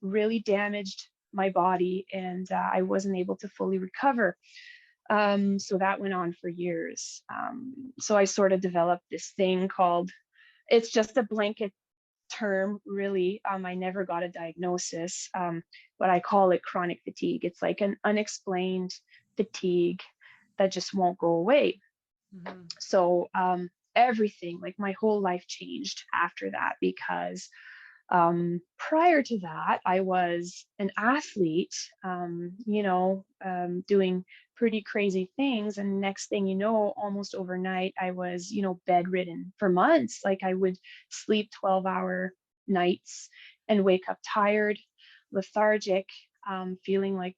B: really damaged my body, and I wasn't able to fully recover. So that went on for years. So I sort of developed this thing called, it's just a blanket term, really. I never got a diagnosis, but I call it chronic fatigue. It's like an unexplained fatigue that just won't go away.
A: Mm-hmm.
B: So everything, like my whole life changed after that, because prior to that, I was an athlete, doing pretty crazy things. And next thing you know, almost overnight, I was, bedridden for months. Like I would sleep 12-hour nights and wake up tired, lethargic, feeling like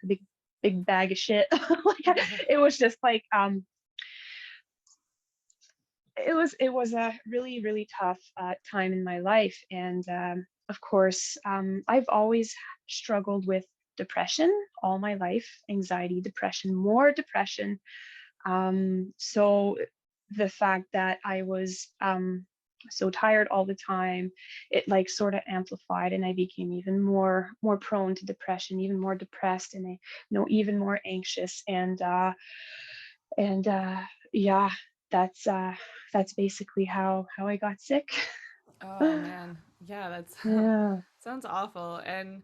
B: a big bag of shit. It was just like, it was a really, really tough time in my life. And of course, I've always struggled with depression all my life. Anxiety, depression, more depression. So the fact that I was so tired all the time, it like sort of amplified, and I became even more prone to depression, even more depressed, and even more anxious. And yeah, that's that's basically how I got sick.
A: Oh man. Yeah, that's
B: Yeah.
A: sounds awful. And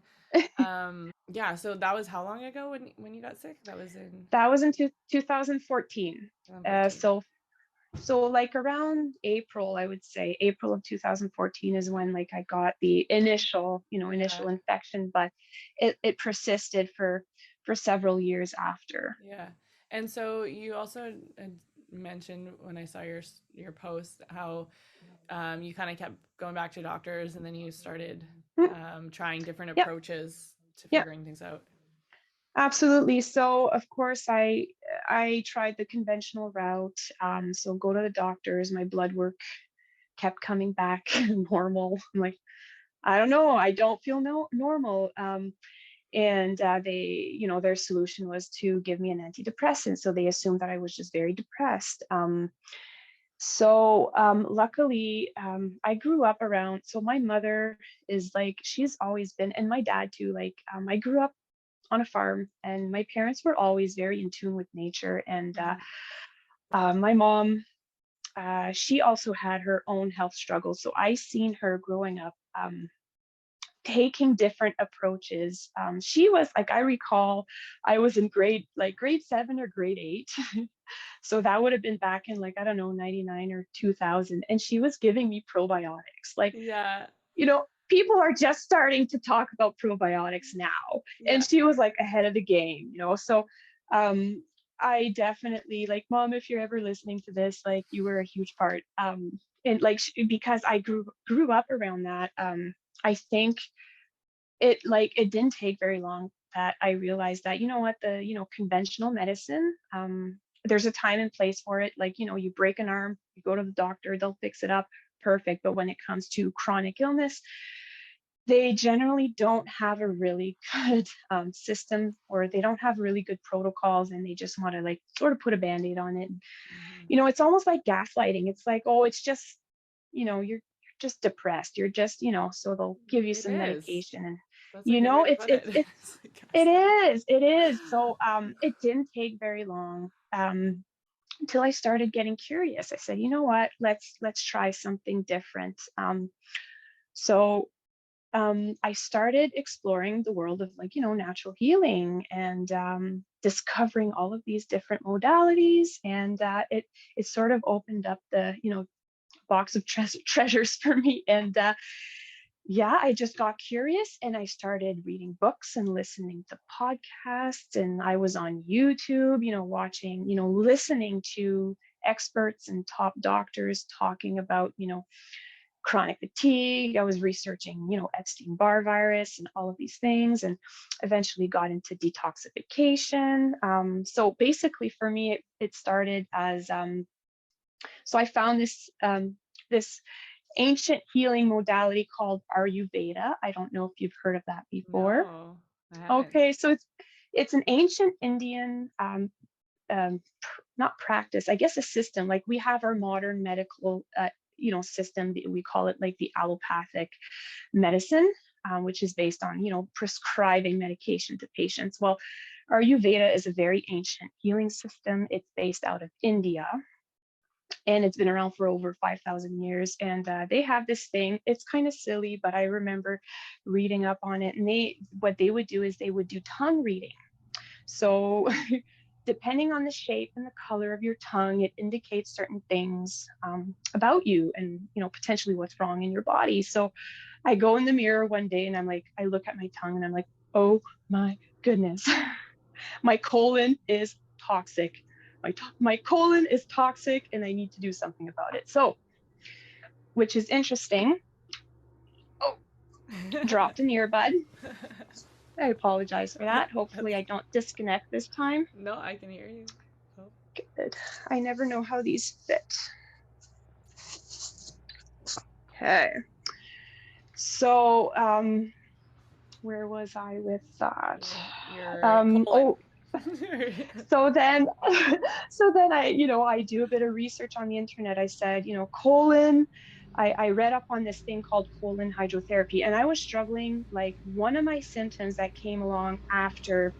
A: yeah, so that was how long ago when you got sick? That was in
B: That was in 2014.
A: 2014.
B: So like around April, I would say April of 2014 is when like I got the
A: Yeah.
B: initial infection, but it persisted for several years after.
A: Yeah. And so you also mentioned when I saw your post how you kind of kept going back to doctors, and then you started
B: Mm,
A: trying different
B: yeah,
A: approaches to
B: yeah,
A: figuring things out.
B: absolutely. So of course I tried the conventional route. So go to the doctors. My blood work kept coming back normal. I'm like, I don't know. I don't feel normal. And they, their solution was to give me an antidepressant. So they assumed that I was just very depressed. Luckily, I grew up around. So my mother is like, she's always been, and my dad too. Like, I grew up on a farm, and my parents were always very in tune with nature. And my mom, she also had her own health struggles. So I seen her growing up. Taking different approaches. She was like, I recall, I was in grade 7 or grade 8. So that would have been back in like, I don't know, 99 or 2000. And she was giving me probiotics. Like,
A: Yeah.
B: people are just starting to talk about probiotics now. And
A: Yeah.
B: she was like ahead of the game. So um, I definitely, like, Mom, if you're ever listening to this, like, you were a huge part. And like, because I grew up around that. I think it didn't take very long that I realized that, what, the, conventional medicine, there's a time and place for it. Like, you break an arm, you go to the doctor, they'll fix it up. Perfect. But when it comes to chronic illness, they generally don't have a really good system, or they don't have really good protocols, and they just want to like sort of put a band-aid on it.
A: Mm-hmm.
B: It's almost like gaslighting. It's like, oh, it's just, you're just depressed. You're just, so they'll give you
A: It
B: some
A: is.
B: medication, and
A: That's a good way to
B: it's
A: put it. It's like
B: it
A: gaslighting.
B: is, it is. So it didn't take very long until I started getting curious. I said, you know what, let's try something different. So I started exploring the world of, like, natural healing, and discovering all of these different modalities. And it sort of opened up the, box of treasures for me. And yeah, I just got curious, and I started reading books and listening to podcasts. And I was on YouTube, watching, listening to experts and top doctors talking about, chronic fatigue. I was researching, Epstein Barr virus and all of these things, and eventually got into detoxification. So basically, for me, it started as so I found this ancient healing modality called Ayurveda. I don't know if you've heard of that before.
A: No, I haven't.
B: Okay, so it's an ancient Indian not practice, I guess, a system. Like, we have our modern medical system. We call it like the allopathic medicine, which is based on, prescribing medication to patients. Well, Ayurveda is a very ancient healing system. It's based out of India, and it's been around for over 5,000 years. And they have this thing. It's kind of silly, but I remember reading up on it. And what they would do is they would do tongue reading. So depending on the shape and the color of your tongue, it indicates certain things about you, and, potentially what's wrong in your body. So I go in the mirror one day, and I look at my tongue, and I'm like, oh my goodness, my colon is toxic. My colon is toxic, and I need to do something about it. So, which is interesting. Oh, dropped an earbud. I apologize for that. Hopefully,
A: That's
B: I don't disconnect this time.
A: no, I can hear you. Oh.
B: Good. I never know how these fit. Okay. So, where was I with that?
A: Your colon.
B: Oh, so then, so then I do a bit of research on the internet. I said, colon. I read up on this thing called colon hydrotherapy, and I was struggling. Like, one of my symptoms that came along after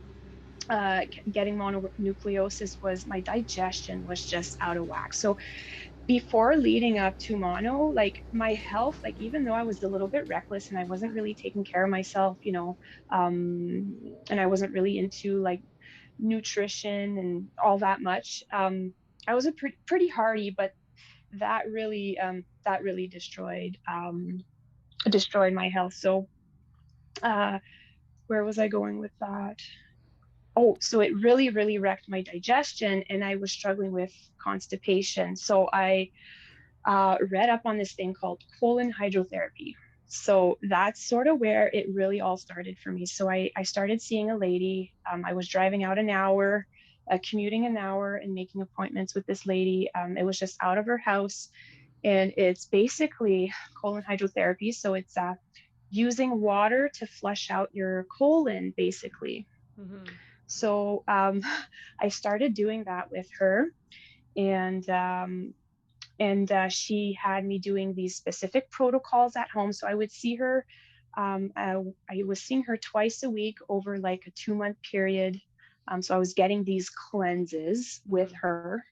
B: getting mononucleosis was my digestion was just out of whack. So before leading up to mono, like, my health, like, even though I was a little bit reckless and I wasn't really taking care of myself, and I wasn't really into like nutrition and all that much, I was a pretty hardy, but that really destroyed my health. So where was I going with that? Oh, so it really, really wrecked my digestion, and I was struggling with constipation. So I read up on this thing called colon hydrotherapy. So that's sort of where it really all started for me. So I started seeing a lady. I was driving out an hour, commuting an hour, and making appointments with this lady. It was just out of her house. And it's basically colon hydrotherapy. So it's using water to flush out your colon, basically.
A: Mm-hmm.
B: So I started doing that with her, and she had me doing these specific protocols at home. So I would see her. I was seeing her twice a week over like a 2-month period. So I was getting these cleanses with
A: Mm-hmm.
B: her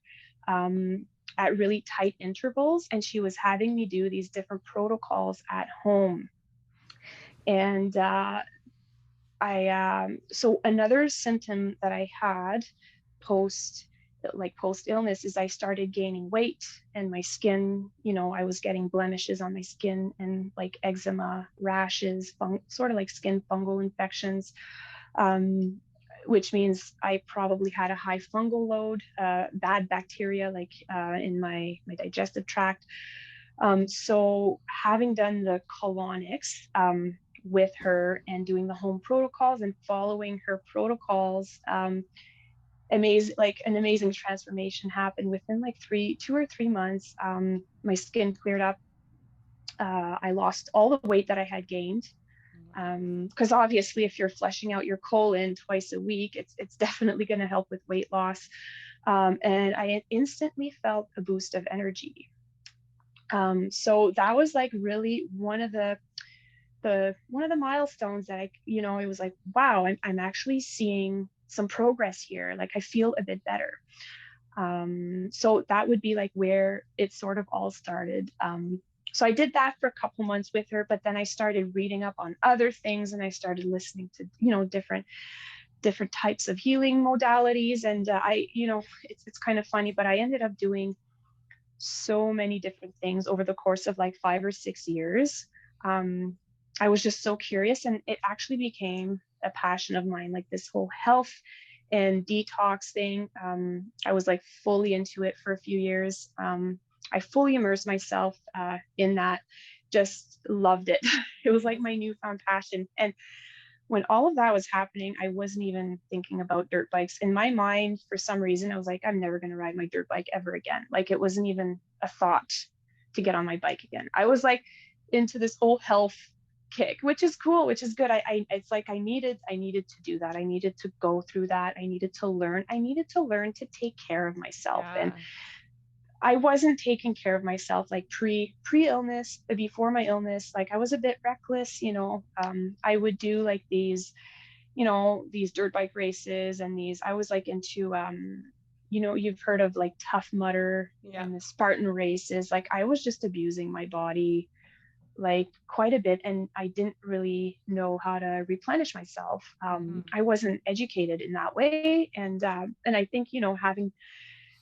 B: at really tight intervals, and she was having me do these different protocols at home. And so another symptom that I had post post illness is I started gaining weight, and my skin, I was getting blemishes on my skin and like eczema, rashes, sort of like skin fungal infections, um, which means I probably had a high fungal load, bad bacteria like in my digestive tract. So having done the colonics with her and doing the home protocols and following her protocols, an amazing transformation happened within like 2 or 3 months. My skin cleared up. I lost all the weight that I had gained.
A: Wow.
B: Because obviously, if you're flushing out your colon twice a week, it's definitely going to help with weight loss. And I instantly felt a boost of energy. So that was like really one of the milestones that it was like, wow, I'm actually seeing some progress here. Like I feel a bit better. So that would be like where it sort of all started. So I did that for a couple months with her, but then I started reading up on other things, and I started listening to, different types of healing modalities. And it's kind of funny, but I ended up doing so many different things over the course of like 5 or 6 years. Um, I was just so curious, and it actually became a passion of mine, like this whole health and detox thing. I was like fully into it for a few years. I fully immersed myself in that, just loved it. It was like
A: Yes.
B: my newfound passion. And when all of that was happening, I wasn't even thinking about dirt bikes. In my mind, for some reason, I was like, I'm never going to ride my dirt bike ever again. Like it wasn't even a thought to get on my bike again. I was like into this whole health kick, which is cool, which is good. It's like I needed to do that. I needed to go through that. I needed to learn. I needed to learn to take care of myself. And
A: Yeah.
B: I wasn't taking care of myself like pre illness, before my illness. Like I was a bit reckless. I would do like these dirt bike races, and I was like into you've heard of like Tough Mudder
A: Yeah.
B: and the Spartan races. Like I was just abusing my body like quite a bit, and I didn't really know how to replenish myself.
A: Mm-hmm.
B: I wasn't educated in that way, and I think having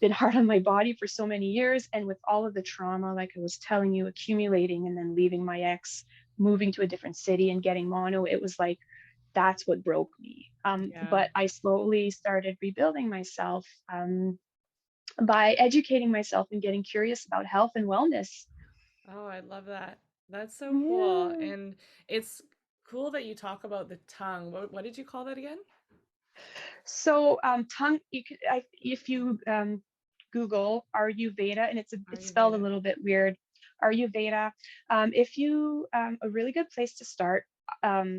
B: been hard on my body for so many years, and with all of the trauma, like I was telling you, accumulating, and then leaving my ex, moving to a different city and getting mono, it was like that's what broke me.
A: Yeah.
B: But I slowly started rebuilding myself by educating myself and getting curious about health and wellness.
A: Oh, I love that. That's so cool.
B: Yeah.
A: And it's cool that you talk about the tongue. What did you call that again?
B: So tongue, if you Google Ayurveda, and it's spelled a
A: Ayurveda.
B: little bit weird, Ayurveda. If you A really good place to start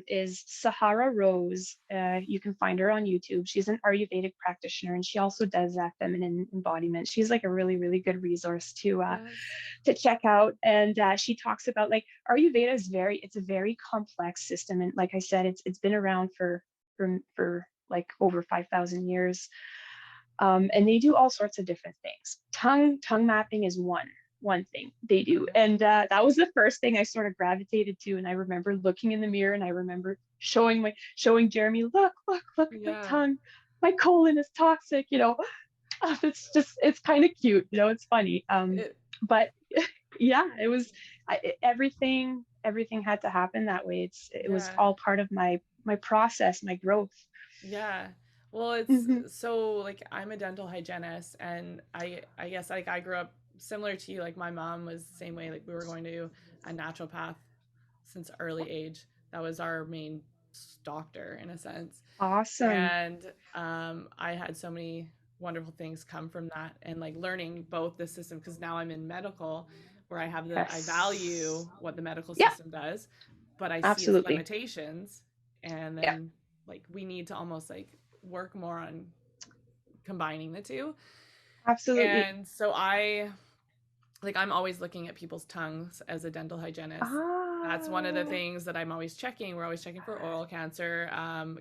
B: is Sahara Rose. You can find her on YouTube. She's an Ayurvedic practitioner, and she also does feminine embodiment. She's like a really, really good resource
A: Yes.
B: to check out. And she talks about like Ayurveda it's a very complex system, and like I said, it's been around for like over 5,000 years. And they do all sorts of different things. Tongue mapping is one thing they do,
A: Okay.
B: and that was the first thing I sort of gravitated to. And I remember looking in the mirror, and I remember showing Jeremy, look, my
A: Yeah.
B: tongue, my colon is toxic. It's kind of cute. It's funny.
A: It,
B: But yeah, everything had to happen that way. It was
A: yeah.
B: all part of my process, my growth.
A: Yeah. Well, it's
B: Hmm.
A: so like I'm a dental hygienist, and I guess like I grew up similar to you. Like my mom was the same way. Like we were going to a naturopath since early age. That was our main doctor in a sense.
B: Awesome.
A: And I had so many wonderful things come from that, and like learning both the system, because now I'm in medical where I value
B: Yes.
A: what the medical
B: Yeah,
A: system does, but I see its
B: absolutely.
A: limitations. And
B: Yeah,
A: then like we need to almost like work more on combining the two.
B: absolutely.
A: And so I'm always looking at people's tongues as a dental hygienist. That's one of the
B: Ah,
A: things that I'm always checking. We're always checking for oral cancer,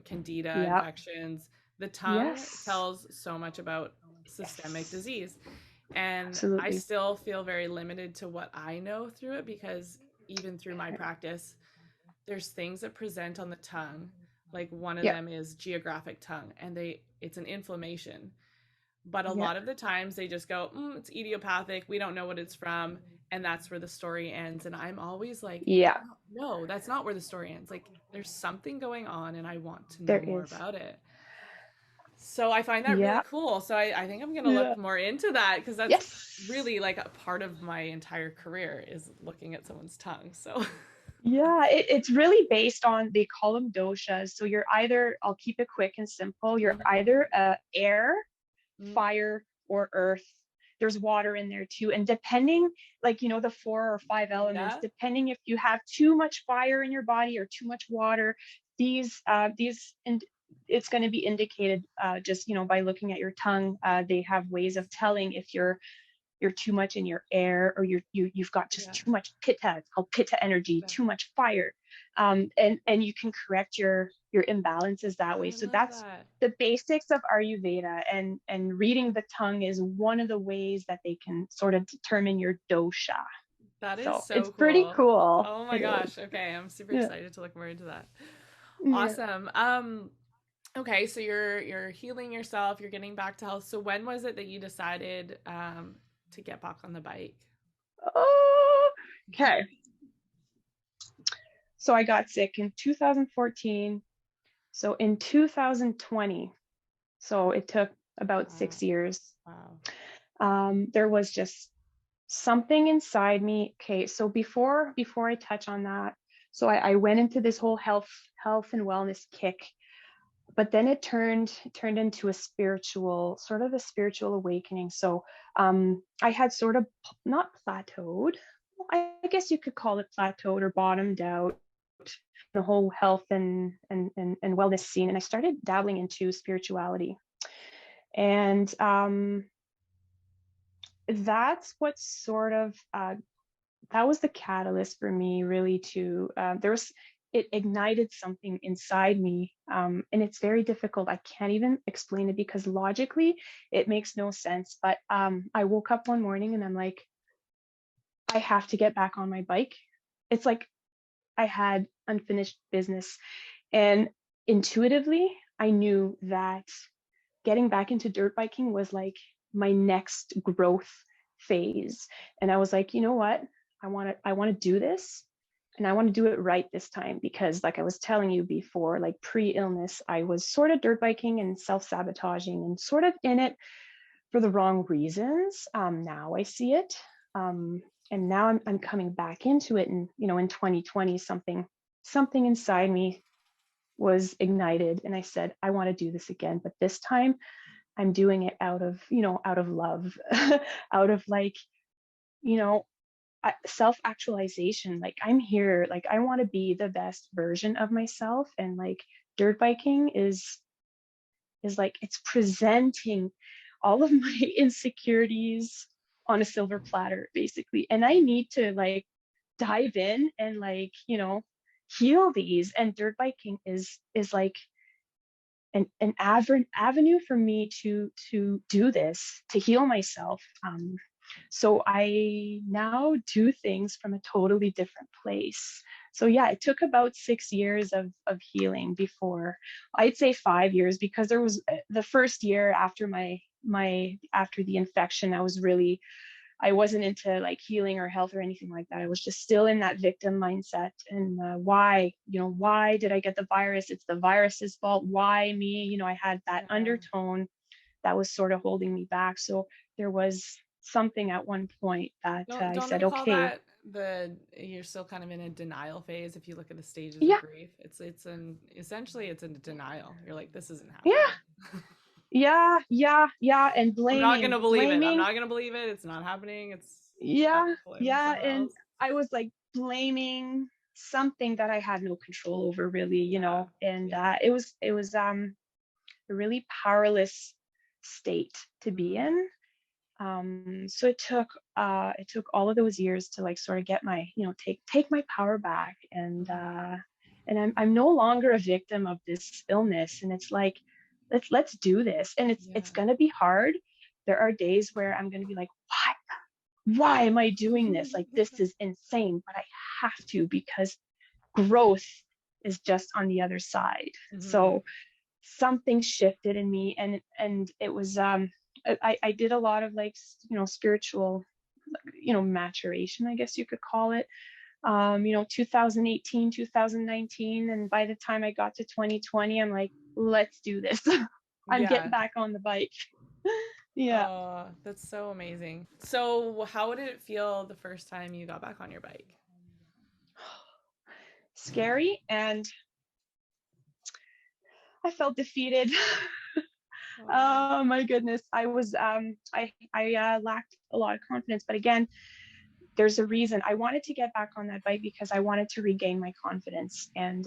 A: candida
B: yeah,
A: infections. The tongue
B: yes,
A: tells so much about systemic
B: yes,
A: disease. And I
B: absolutely.
A: still feel very limited to what I know through it, because even through my practice, there's things that present on the tongue. Like one of
B: Yeah,
A: them is geographic tongue, and it's an inflammation. But a
B: yeah,
A: lot of the times they just go, it's idiopathic. We don't know what it's from. And that's where the story ends. And I'm always like,
B: yeah,
A: no, that's not where the story ends. Like, there's something going on, and I want to know
B: there
A: more
B: is.
A: about it. So I find that really
B: Yeah,
A: cool. So I think I'm going to
B: yeah,
A: look more into that, because that's
B: yes.
A: really like a part of my entire career is looking at someone's tongue. So,
B: Yeah, it's really based on, they call them doshas. So you're either, I'll keep it quick and simple, you're either air,
A: mm,
B: fire, or earth. There's water in there too. And depending, like, the 4 or 5 elements,
A: yeah,
B: depending if you have too much fire in your body or too much water, and it's going to be indicated just, by looking at your tongue. They have ways of telling if you're too much in your air, or you've got just
A: yeah.
B: too much pitta. It's called pitta energy, too much fire. And you can correct your imbalances that way.
A: I
B: So
A: love
B: that's
A: that.
B: the basics of Ayurveda, and reading the tongue is one of the ways that they can sort of determine your dosha.
A: That is
B: So it's
A: so
B: pretty
A: cool.
B: cool.
A: Oh my
B: It is.
A: gosh. Okay, I'm super
B: Yeah.
A: excited to look more into that.
B: Yeah.
A: Awesome. Okay, so you're healing yourself, you're getting back to health. So when was it that you decided to get back on the bike?
B: Oh, okay. So I got sick in 2014. So in 2020, so it took about
A: Wow.
B: 6 years.
A: Wow.
B: There was just something inside me. Okay, so before I touch on that, so I went into this whole health and wellness kick, but then it turned into a spiritual awakening. So I had sort of not plateaued. I guess you could call it plateaued or bottomed out the whole health and wellness scene, and I started dabbling into spirituality. And that's what sort of that was the catalyst for me, really, to it ignited something inside me, and it's very difficult. I can't even explain it because logically it makes no sense. But I woke up one morning and I'm like, I have to get back on my bike. It's like I had unfinished business, and intuitively I knew that getting back into dirt biking was like my next growth phase. And I was like, you know what? I want to do this, and I want to do it right this time, because like I was telling you before, like pre-illness, I was sort of dirt biking and self-sabotaging and sort of in it for the wrong reasons. Now I see it. And now I'm coming back into it. And, in 2020, something inside me was ignited, and I said, I want to do this again, but this time I'm doing it out of love, out of like, you know, self actualization. Like I'm here, like I want to be the best version of myself. And like dirt biking is like, it's presenting all of my insecurities on a silver platter, basically. And I need to like dive in and like, heal these. And dirt biking is like an avenue for me to do this, to heal myself. So I now do things from a totally different place. So yeah, it took about 6 years of healing before, I'd say 5 years, because there was the first year after my after the infection, I was really I wasn't into like healing or health or anything like that. I was just still in that victim mindset. And why did I get the virus? It's the virus's fault. Why me? I had that
A: Yeah.
B: undertone that was sort of holding me back. So there was something at one point that I
A: Don't they
B: said,
A: call
B: okay,
A: that you're still kind of in a denial phase if you look at the stages of
B: yeah,
A: grief? It's an essentially it's a denial. You're like, this isn't
B: yeah,
A: happening.
B: yeah. And
A: I'm not gonna believe it. I'm
B: blaming,
A: not gonna believe it. It's not happening. It's gotta
B: yeah,
A: blame
B: yeah.
A: somewhere
B: And
A: else.
B: I was like blaming something that I had no control over, really,
A: Yeah.
B: and
A: Yeah.
B: it was a really powerless state to be
A: Mm-hmm.
B: in. So it took all of those years to like sort of get my, take my power back, and I'm no longer a victim of this illness. And it's like, let's do this. And it's
A: Yeah.
B: gonna be hard. There are days where I'm gonna be like, why am I doing this? Like, this is insane, but I have to, because growth is just on the other side.
A: Mm-hmm.
B: So something shifted in me, and it was I did a lot of like spiritual maturation, I guess you could call it. 2018, 2019, and by the time I got to 2020, I'm like, let's do this. I'm getting
A: Yeah.
B: back on the bike. Yeah.
A: Oh, that's so amazing. So, how did it feel the first time you got back on your bike?
B: Scary, and I felt defeated.
A: Oh,
B: Oh my goodness, I lacked a lot of confidence, but again, there's a reason I wanted to get back on that bike, because I wanted to regain my confidence. And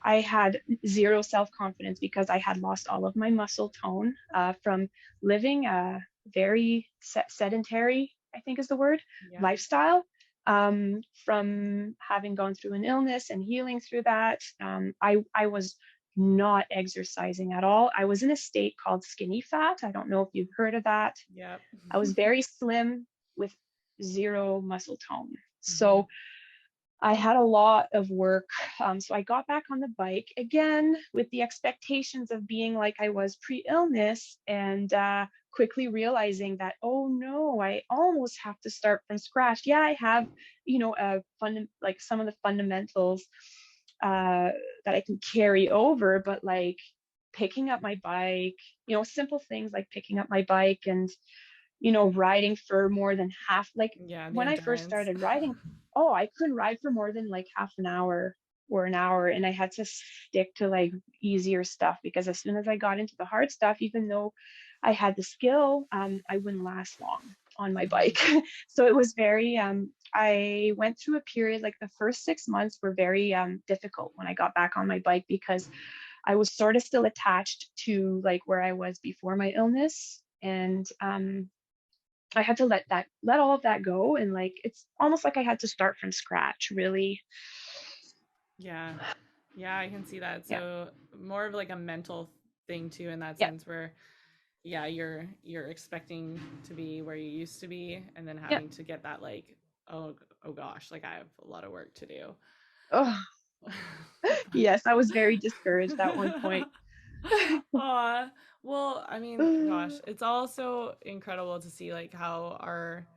B: I had zero self-confidence because I had lost all of my muscle tone from living a very sedentary, I think is the word,
A: yeah.
B: lifestyle. From having gone through an illness and healing through that, I was not exercising at all. I was in a state called skinny fat. I don't know if you've heard of that.
A: Yep.
B: I was very slim with zero muscle tone.
A: Mm-hmm.
B: So I had a lot of work. So I got back on the bike again with the expectations of being like I was pre-illness, and quickly realizing that, oh no, I almost have to start from scratch. Yeah, I have, like some of the fundamentals uh, that I can carry over, but like picking up my bike, simple things like picking up my bike and riding for more than half, like
A: Yeah, the
B: when I first
A: endurance.
B: started riding, oh, I couldn't ride for more than like half an hour or an hour. And I had to stick to like easier stuff, because as soon as I got into the hard stuff, even though I had the skill, I wouldn't last long on my
A: Mm-hmm.
B: bike. So it was very, I went through a period, like the first 6 months were very difficult when I got back on my bike, because I was sort of still attached to like where I was before my illness. And I had to let all of that go. And like, it's almost like I had to start from scratch, really.
A: Yeah. Yeah, I can see that.
B: Yeah.
A: So more of like a mental thing too in that
B: Yeah.
A: sense where yeah, you're expecting to be where you used to be and then
B: Yeah.
A: having to get that like oh gosh, like I have a lot of work to do.
B: Oh, yes. I was very discouraged at one point.
A: Aw. Well, I mean, gosh, it's also incredible to see like how our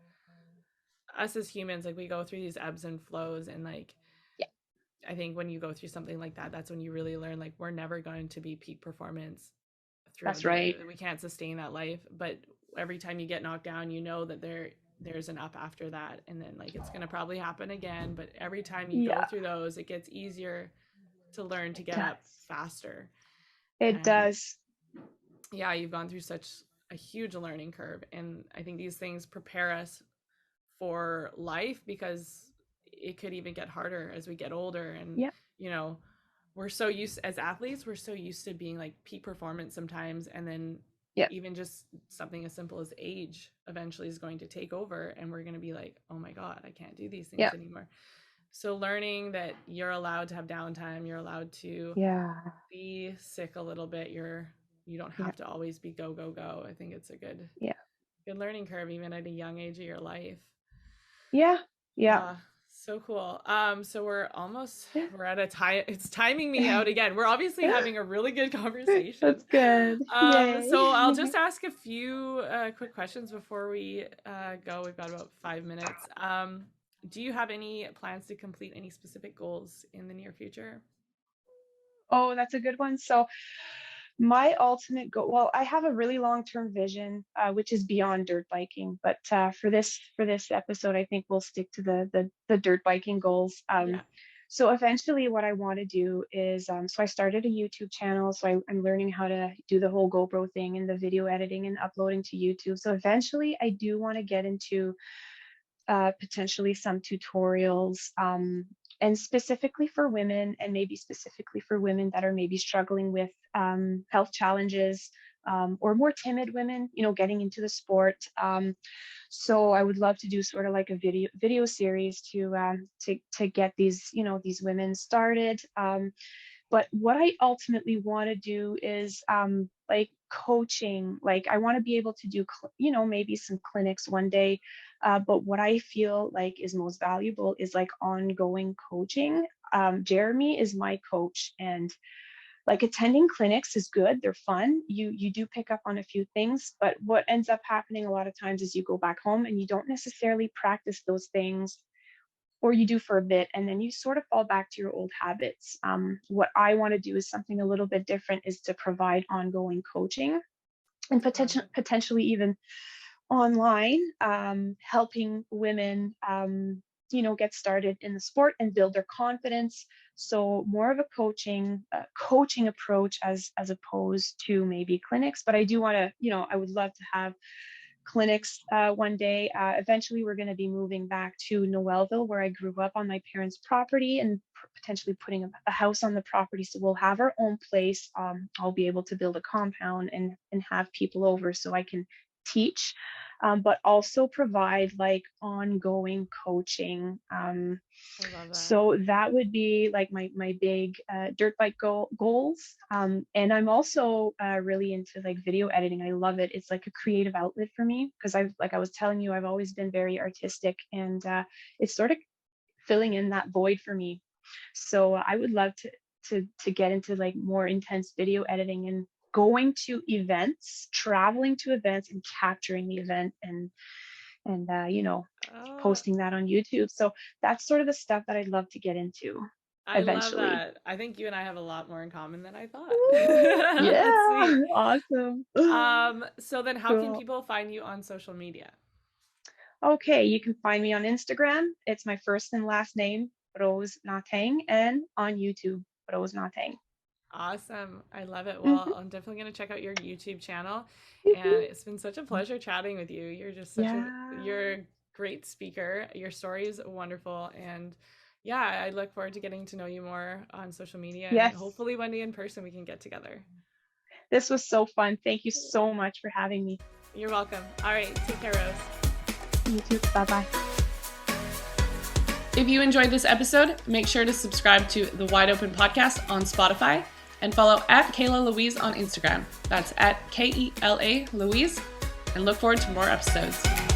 A: us as humans, like we go through these ebbs and flows and like
B: Yeah,
A: I think when you go through something like that, that's when you really learn like we're never going to be peak performance throughout
B: that's
A: the
B: right.
A: we can't sustain that life, but every time you get knocked down, you know that there's an up after that and then like it's going to probably happen again, but every time you go
B: Yeah,
A: through those, it gets easier to learn to
B: it
A: get up
B: does.
A: faster.
B: It
A: And
B: does.
A: yeah, you've gone through such a huge learning curve and I think these things prepare us for life because it could even get harder as we get older and
B: Yeah.
A: you know we're so used as athletes we're so used to being like peak performance sometimes and then
B: Yeah.
A: even just something as simple as age eventually is going to take over and we're going to be like oh my god I can't do these things
B: Yeah.
A: anymore. So learning that you're allowed to have downtime, you're allowed to
B: Yeah.
A: be sick a little bit, you don't
B: Yeah.
A: have to always be go go go. I think it's a
B: Yeah.
A: good learning curve even at a young age of your life.
B: Yeah. Yeah.
A: uh So cool. So we're at a time. It's timing me out again. We're obviously having a really good conversation.
B: That's good. Yay.
A: So I'll just ask a few quick questions before we go. We've got about 5 minutes. Do you have any plans to complete any specific goals in the near future?
B: Oh, that's a good one. So my ultimate goal, well, I have a really long-term vision, which is beyond dirt biking. But for this episode, I think we'll stick to the dirt biking goals.
A: Yeah.
B: So eventually, what I want to do is, so I started a YouTube channel. So I'm learning how to do the whole GoPro thing and the video editing and uploading to YouTube. So eventually, I do want to get into potentially some tutorials, and specifically for women, and maybe specifically for women that are maybe struggling with health challenges, or more timid women, getting into the sport. So I would love to do sort of like a video series to get these women started. But what I ultimately want to do is like coaching. Like I want to be able to do, maybe some clinics one day. But what I feel like is most valuable is like ongoing coaching. Jeremy is my coach, and like attending clinics is good. They're fun. You do pick up on a few things, but what ends up happening a lot of times is you go back home and you don't necessarily practice those things, or you do for a bit and then you sort of fall back to your old habits. What I want to do is something a little bit different, is to provide ongoing coaching and potentially even online, helping women, get started in the sport and build their confidence. So more of a coaching approach as opposed to maybe clinics. But I do want to, I would love to have clinics one day. Eventually, we're going to be moving back to Noelville, where I grew up, on my parents' property, and potentially putting a house on the property. So we'll have our own place. I'll be able to build a compound and have people over so I can teach, but also provide like ongoing coaching.
A: I love that.
B: So that would be like my big dirt bike goals. And I'm also really into like video editing. I love it. It's like a creative outlet for me, because I was telling you, I've always been very artistic, and it's sort of filling in that void for me. So I would love to get into like more intense video editing and going to events, traveling to events and capturing the event, and posting that on YouTube. So that's sort of the stuff that I'd love to get into eventually.
A: Love that. I think you and I have a lot more in common than I thought.
B: Yeah, awesome.
A: So then how can people find you on social media?
B: Okay, you can find me on Instagram. It's my first and last name, Rose Lantaigne, and on YouTube, Rose Lantaigne.
A: Awesome. I love it. Well, I'm definitely going to check out your YouTube channel. And it's been such a pleasure chatting with you. You're just you're a great speaker. Your story is wonderful. And yeah, I look forward to getting to know you more on social media.
B: Yes.
A: And hopefully one day in person we can get together.
B: This was so fun. Thank you so much for having me.
A: You're welcome. All right. Take care, Rose.
B: You too. Bye-bye.
A: If you enjoyed this episode, make sure to subscribe to the Wide Open Podcast on Spotify and follow at Kayla Louise on Instagram. That's at KELA Louise, and look forward to more episodes.